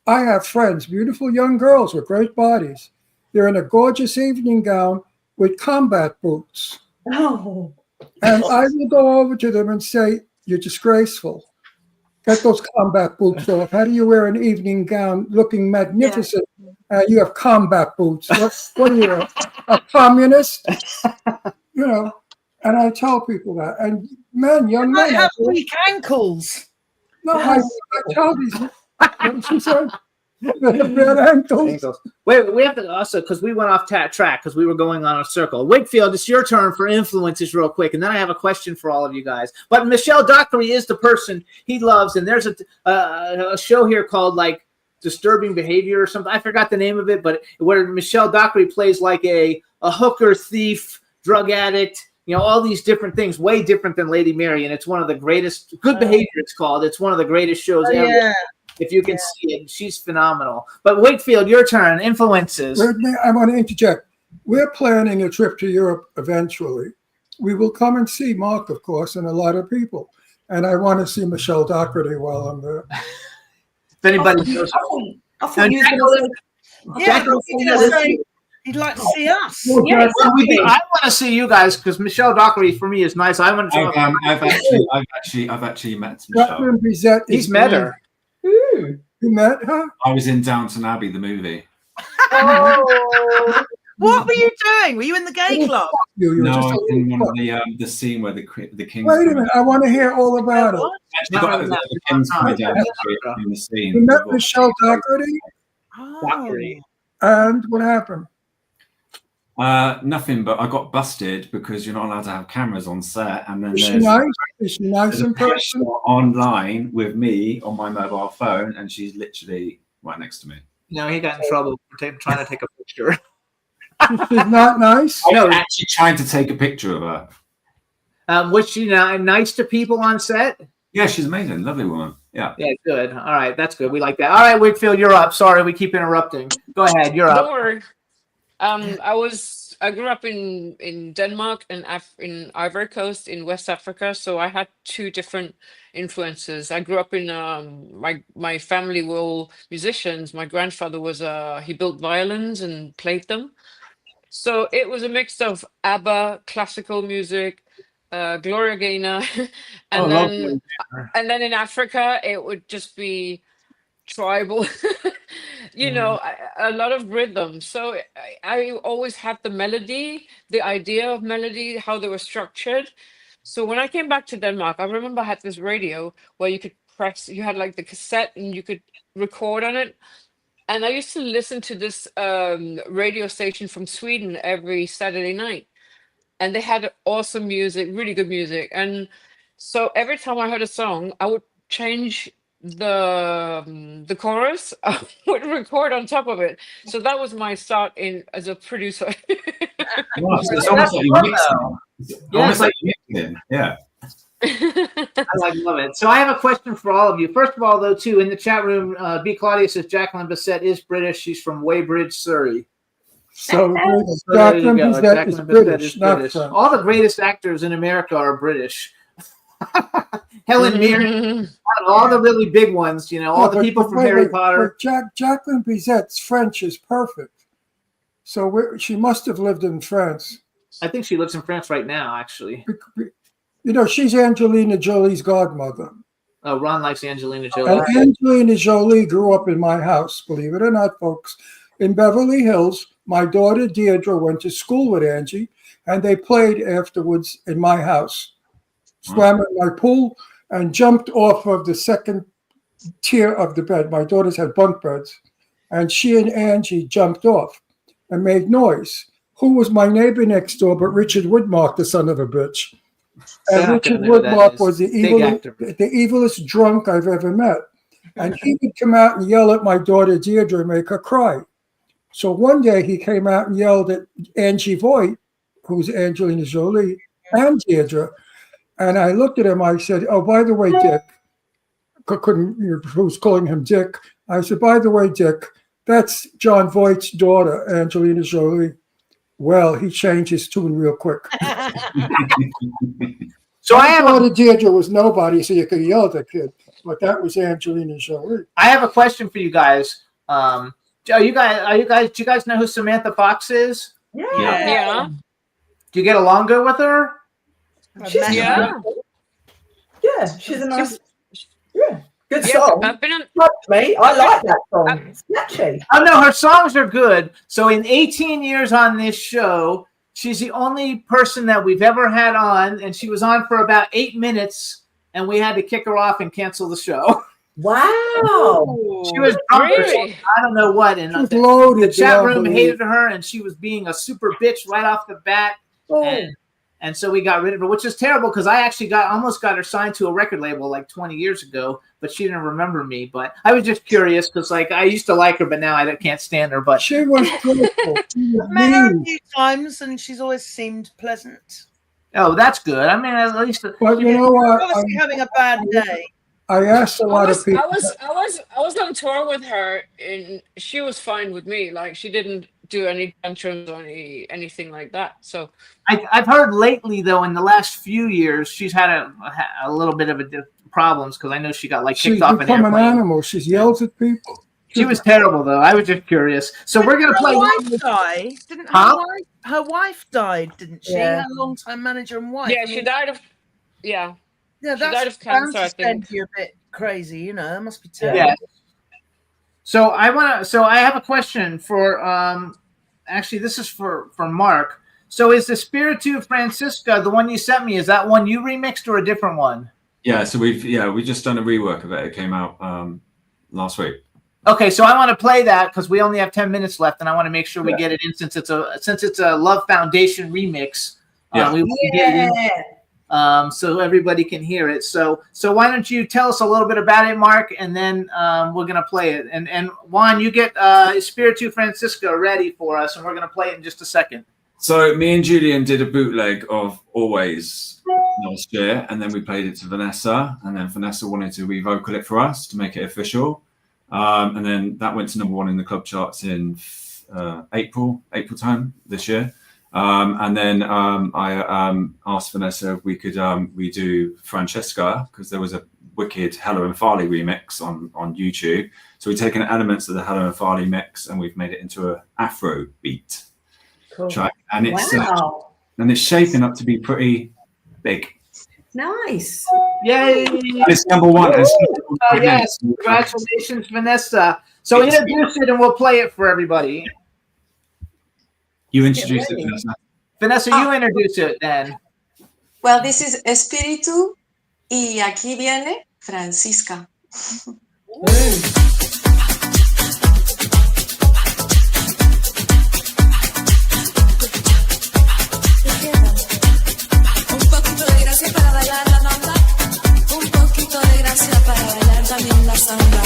I have friends, beautiful young girls with great bodies. They're in a gorgeous evening gown with combat boots. Oh. And I will go over to them and say, "You're disgraceful. Get those combat boots off. How do you wear an evening gown looking magnificent? You have combat boots. What are you, a communist?" You know, and I tell people that. And men, young I men. have weak ankles. No, I tell these. What she said? Bad ankles. Wait, we have to also, because we went off track because we were going on a circle. Wakefield, it's your turn for influences real quick, and then I have a question for all of you guys. But Michelle Dockery is the person he loves, and there's a show here called like Disturbing Behavior or something. I forgot the name of it, but where Michelle Dockery plays like a hooker, thief, drug addict, you know, all these different things, way different than Lady Mary, and it's one of the greatest. Good Behavior, it's called. It's one of the greatest shows ever. Yeah. If you can see it, she's phenomenal. But Wakefield, your turn. Influences. I want to interject. We're planning a trip to Europe eventually. We will come and see Mark, of course, and a lot of people. And I want to see Michelle Dockery while I'm there. If anybody knows. I thought you were Yeah, he'd like to see us. Yes, I want to see you guys because Michelle Dockery for me is nice. I want to. I've actually met Michelle. He's met her. You met her? I was in Downton Abbey, the movie. Oh. What were you doing? Were you in the gay club? No, I was in one of the scene where the king. Wait a minute, I want to hear all about it. Actually got the king's coming down the street in the scene. You met Michelle Dockery? Dockery. And what happened? Nothing, but I got busted because you're not allowed to have cameras on set. And then Is she nice? Is she nice in person? Online with me on my mobile phone, and she's literally right next to me. No, he got in trouble for trying to take a picture. She's not nice? I was actually trying to take a picture of her. Was she nice to people on set? Yeah, she's amazing. Lovely woman. Yeah. Yeah, good. All right, that's good. We like that. All right, Wakefield, you're up. Sorry, we keep interrupting. Go ahead, you're up. Don't worry. I grew up in Denmark and in Ivory Coast in West Africa, so I had two different influences. I grew up in my family were all musicians. My grandfather was he built violins and played them, so it was a mix of ABBA, classical music, Gloria Gaynor, and then in Africa it would just be tribal. You know, a lot of rhythm. So I always had the melody, the idea of melody, how they were structured. So when I came back to Denmark, I remember I had this radio where you could press, you had like the cassette and you could record on it. And I used to listen to this radio station from Sweden every Saturday night. And they had awesome music, really good music. And so every time I heard a song, I would change the chorus. I would record on top of it. So that was my start in as a producer. It's almost like you mixed it. Yeah. I love it. So I have a question for all of you. First of all, though, too, in the chat room, B. Claudia says Jacqueline Bisset is British. She's from Weybridge, Surrey. So Jacqueline Bisset is British, not French. All the greatest actors in America are British. Helen Mirren, all the really big ones, you know, all the people from Harry Potter. Jacqueline Biset's French is perfect. So she must have lived in France. I think she lives in France right now, actually. You know, she's Angelina Jolie's godmother. Oh, Ron likes Angelina Jolie. And Angelina Jolie grew up in my house, believe it or not, folks. In Beverly Hills, my daughter Deirdre went to school with Angie, and they played afterwards in my house. Swam in my pool and jumped off of the second tier of the bed. My daughters had bunk beds, and she and Angie jumped off and made noise. Who was my neighbor next door but Richard Woodmark, the son of a bitch? And Richard Woodmark was the evilest drunk I've ever met. And he would come out and yell at my daughter Deirdre and make her cry. So one day he came out and yelled at Angie Voigt, who's Angelina Jolie, and Deirdre. And I looked at him, I said, oh, by the way, Dick, who's calling him Dick? I said, by the way, Dick, that's John Voight's daughter, Angelina Jolie. Well, he changed his tune real quick. So I have thought Deirdre was nobody, so you could yell at the kid, but that was Angelina Jolie. I have a question for you guys. Do you guys know who Samantha Fox is? Yeah. Do you get along good with her? She's Yeah. Yeah, she's a nice. Yeah, good Yeah, song. I've been on. Trust me, I like that song. It's catchy. Oh no, her songs are good. So in 18 years on this show, she's the only person that we've ever had on, and she was on for about 8 minutes, and we had to kick her off and cancel the show. Wow. She was drunk or Really? something, I don't know what, and She's the loaded. chat beyond room belief. hated her, and she was being a super bitch right off the bat. And so we got rid of her, which is terrible because I actually almost got her signed to a record label like 20 years ago, but she didn't remember me. But I was just curious because like I used to like her, but now I can't stand her. But She was truthful. She was I've met her a mean. few times and she's always seemed pleasant. oh, that's good. I mean, at least But you know what? Obviously having a bad day. I asked a lot of people. I was on tour with her, and she was fine with me. Like she didn't do any tantrums or anything like that. So I've heard lately though in the last few years she's had a little bit of problems because I know she got like She's kicked off an become an airplane. animal. She yells at people. She was terrible though. I was just curious. So we're gonna play. Her wife died. Didn't Huh? her wife died, didn't she? Yeah. Her long-time manager and wife. yeah, I she mean, died of yeah. Yeah, she died that's of cancer, bound I to send think. you a bit crazy, you know. That must be terrible. Yeah. So I have a question for actually this is for Mark. So is the Spiritu Francisca the one you sent me? Is that one you remixed or a different one? Yeah, so we just done a rework of it. It came out last week. Okay, so I want to play that because we only have 10 minutes left, and I want to make sure we get it in since it's a Love Foundation remix. Yeah. We want to get it in, so everybody can hear it. So why don't you tell us a little bit about it, Mark, and then we're gonna play it. And Juan, you get Spiritu Francisca ready for us, and we're gonna play it in just a second. So me and Julian did a bootleg of Always last year, and then we played it to Vanessa, and then Vanessa wanted to revocal it for us to make it official. And then that went to #1 in the club charts in April time this year. And then I asked Vanessa if we could redo Francesca because there was a wicked Hello and Farley remix on YouTube. So we've taken elements of the Hello and Farley mix and we've made it into an Afro beat track, and it's shaping up to be pretty big. Nice. Yay! And it's #1. Yes, congratulations, Vanessa. So introduce it, and we'll play it for everybody. You introduced it, Vanessa. Vanessa, you introduce it then. Well, this is Espíritu y aquí viene Francisca. Un poquito de gracia para bailar la bamba, un poquito de gracia para bailar también la samba.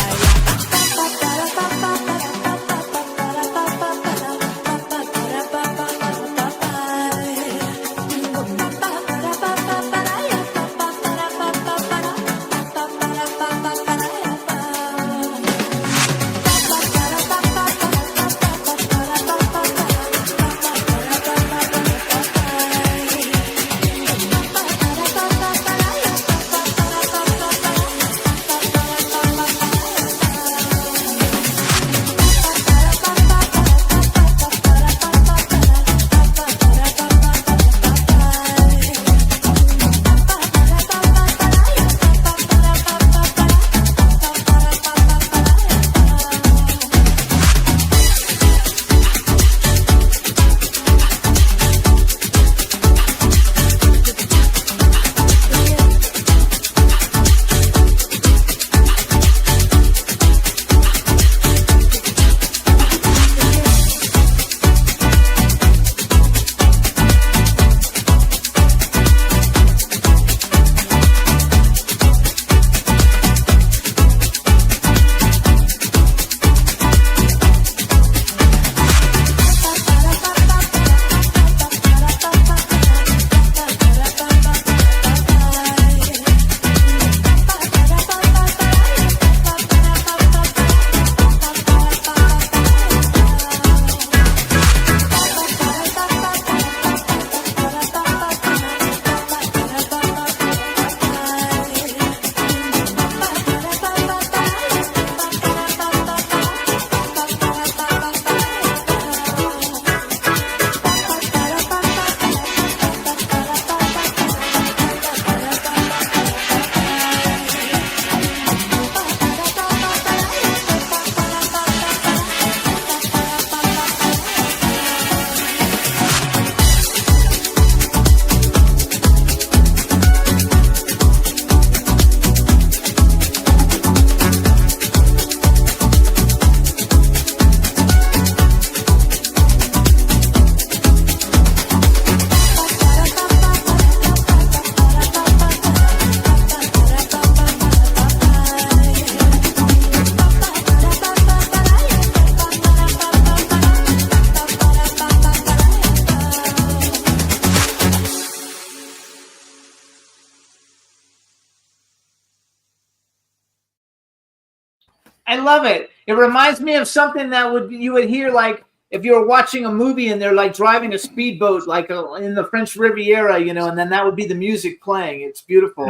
I love it. It reminds me of something that you would hear like if you were watching a movie and they're like driving a speedboat like in the French Riviera, you know, and then that would be the music playing. It's beautiful.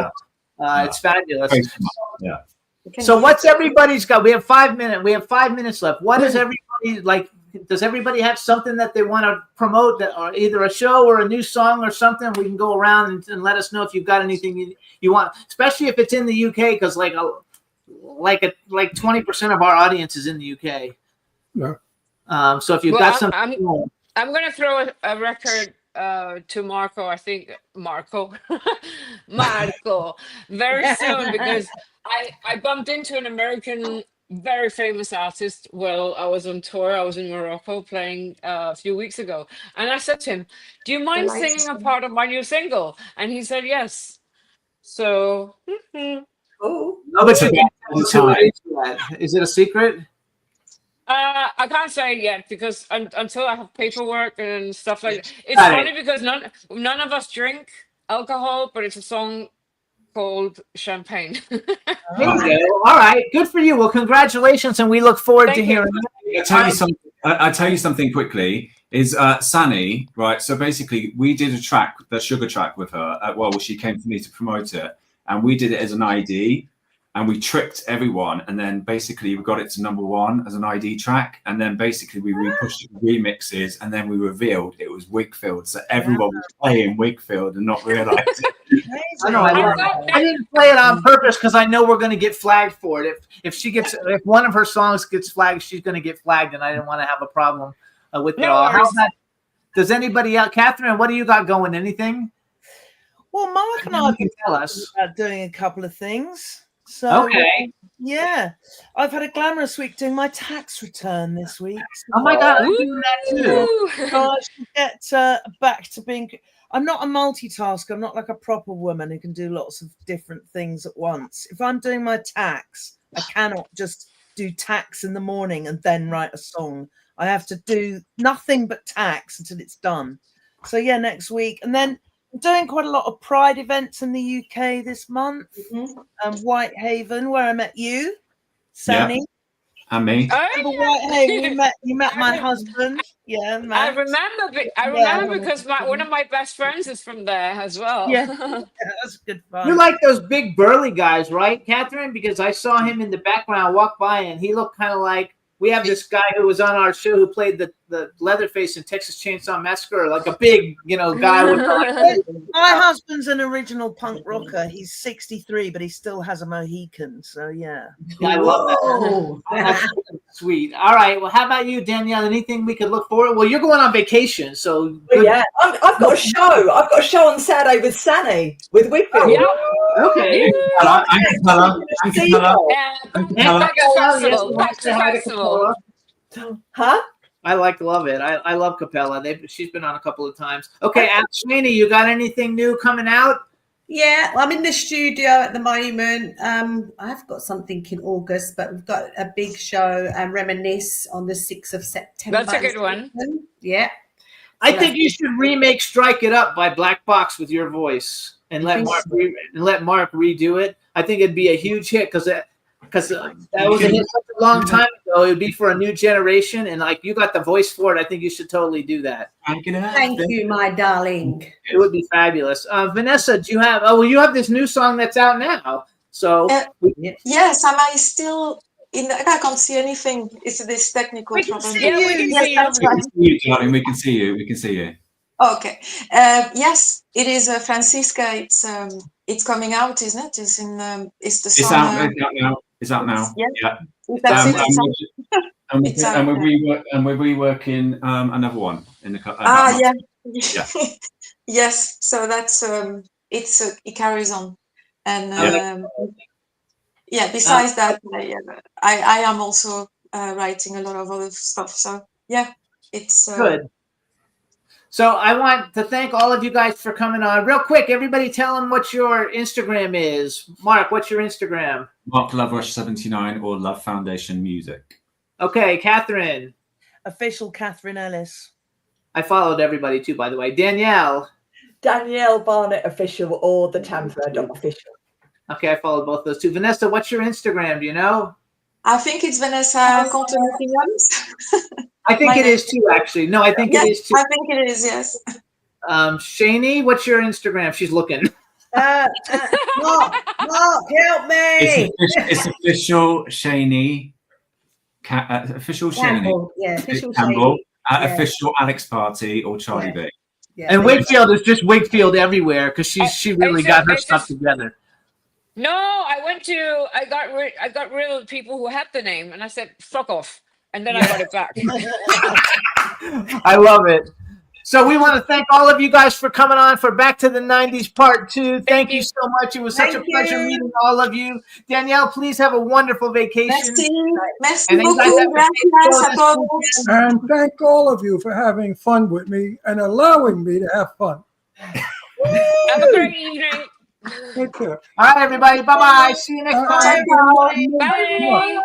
Yeah. It's fabulous. Yeah. So what's everybody's got? We have 5 minutes. We have 5 minutes left. What is everybody like? Does everybody have something that they want to promote, or either a show or a new song or something? We can go around and let us know if you've got anything you want, especially if it's in the UK, because like 20% of our audience is in the UK. Yeah. So if you've Well, got something, I'm going to throw a record to Marco. I think Marco very soon, because I bumped into an American very famous artist while I was on tour. I was in Morocco playing a few weeks ago, and I said to him, "Do you mind singing a part of my new single?" And he said yes. So but is it a secret? I can't say it yet because until I have paperwork and stuff like that. It's Got funny it. because none of us drink alcohol, but it's a song called Champagne. There you go. All right, good for you. Well, congratulations, and we look forward to Thank you. hearing. I'll tell you something quickly. Is Sani, right? So basically, we did a track, the Sugar track, with her. Well, she came to me to promote it, and we did it as an ID, and we tricked everyone, and then basically we got it to #1 as an ID track, and then basically we repushed it with remixes, and then we revealed it was Wakefield, so everyone was playing Wakefield and not realizing it. I know. I didn't play it on purpose because I know we're going to get flagged for it. If one of her songs gets flagged, she's going to get flagged, and I didn't want to have a problem with it all. How's that? Does anybody else, Catherine? What do you got going? Anything? Well, Mark and I can tell us about doing a couple of things. So okay. Yeah, I've had a glamorous week doing my tax return this week. Oh my God, I'm doing that too. So I should get back to being. I'm not a multitasker. I'm not like a proper woman who can do lots of different things at once. If I'm doing my tax, I cannot just do tax in the morning and then write a song. I have to do nothing but tax until it's done. So yeah, next week, and then I'm doing quite a lot of Pride events in the UK this month. Whitehaven, where I met you, Sani. Yeah. And me. Remember Whitehaven? You met my husband. Yeah, Max. I remember because one of my best friends is from there as well. Yeah, that's good fun. You like those big burly guys, right, Catherine? Because I saw him in the background walk by, and he looked kind of like. We have this guy who was on our show who played the Leatherface in Texas Chainsaw Massacre, like a big, guy with my husband's an original punk rocker. He's 63, but he still has a Mohican. So yeah. I love that. That's sweet. All right. Well, how about you, Danielle? Anything we could look forward? Well, you're going on vacation, so Well, yeah, I've got a show. I've got a show on Saturday with Sani with Whitfield. Yeah. Okay. Huh? I love it. I love Capella. She's been on a couple of times. Okay, Sweeney, you got anything new coming out? Yeah, I'm in the studio at the moment. I've got something in August, but we've got a big show, Reminisce, on the 6th of September. That's a good one. Yeah. I think you should remake "Strike It Up" by Black Box with your voice, and let Mark redo it. I think it'd be a huge hit because that was a hit such a long time ago. It would be for a new generation, and like you got the voice for it. I think you should totally do that. Thank you, my darling. It would be fabulous. Vanessa, do you have? Oh, well, you have this new song that's out now. So yes, am I still? I can't see anything. It's this technical problem. Yeah, we can see you. We can see you, darling. We can see you. We can see you. Okay. Yes, it is Francisca. It's coming out, isn't it? It's the It's song. out now. It's out now. Yeah. Yeah. It's out. And we're reworking another one in the. Yeah. Yeah. Yes. So that's it carries on, and Besides that, I am also writing a lot of other stuff. So yeah, it's good. So I want to thank all of you guys for coming on. Real quick, everybody tell them what your Instagram is. Mark, what's your Instagram? Mark Loverush 79 or Love Foundation Music. Okay, Catherine. Official Catherine Ellis. I followed everybody too, by the way. Danielle. Danielle Barnett Official or the Tamford Official. Okay, I followed both those two. Vanessa, what's your Instagram? Do you know? I think it's Vanessa Conte-Williams. I think My it name. is too, actually. No, I think Yes, it is too. I think it is, yes. Shani, what's your Instagram? She's looking. Mark, help me. It's official Shaney. Official Shaney. Campbell, yeah, official Campbell. Shady. Yeah. Official Alex Party or Charlie B. Yeah, And but- Wakefield is just Wakefield everywhere because she really got her stuff together. No, I got rid of the people who had the name, and I said, "Fuck off," and then I got it back. I love it. So we want to thank all of you guys for coming on for Back to the 90s Part 2. Thank you so much. It was such a pleasure meeting all of you. Danielle, please have a wonderful vacation. Merci And you guys beaucoup. have a Gracias a good todos. And thank all of you for having fun with me and allowing me to have fun. Have a great evening. Take care. All right, everybody. Bye-bye. See you next time. Bye.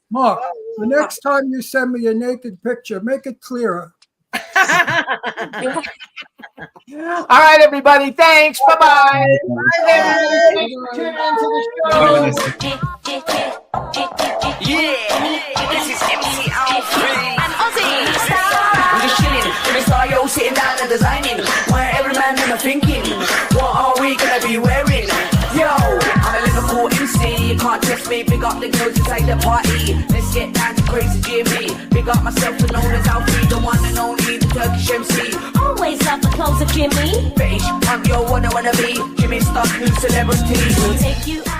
Mark, the next time you send me a naked picture, make it clearer. All right, everybody. Thanks. Bye-bye. Tune into the show. This is MC Alfred and Ozzy. I'm just chilling in the studio, sitting down and designing. Where every man in my thinking, what are we gonna be wearing? Yo, I'm a Liverpool MC. You can't test me. Big up the girls inside the party. Let's get down to crazy Jimmy. Big up myself and known as Alfie, the one and only, the Turkish MC. Always love the clothes of Jimmy. Bitch, I'm your one I wanna be. Jimmy Star, new celebrity. We'll take you out.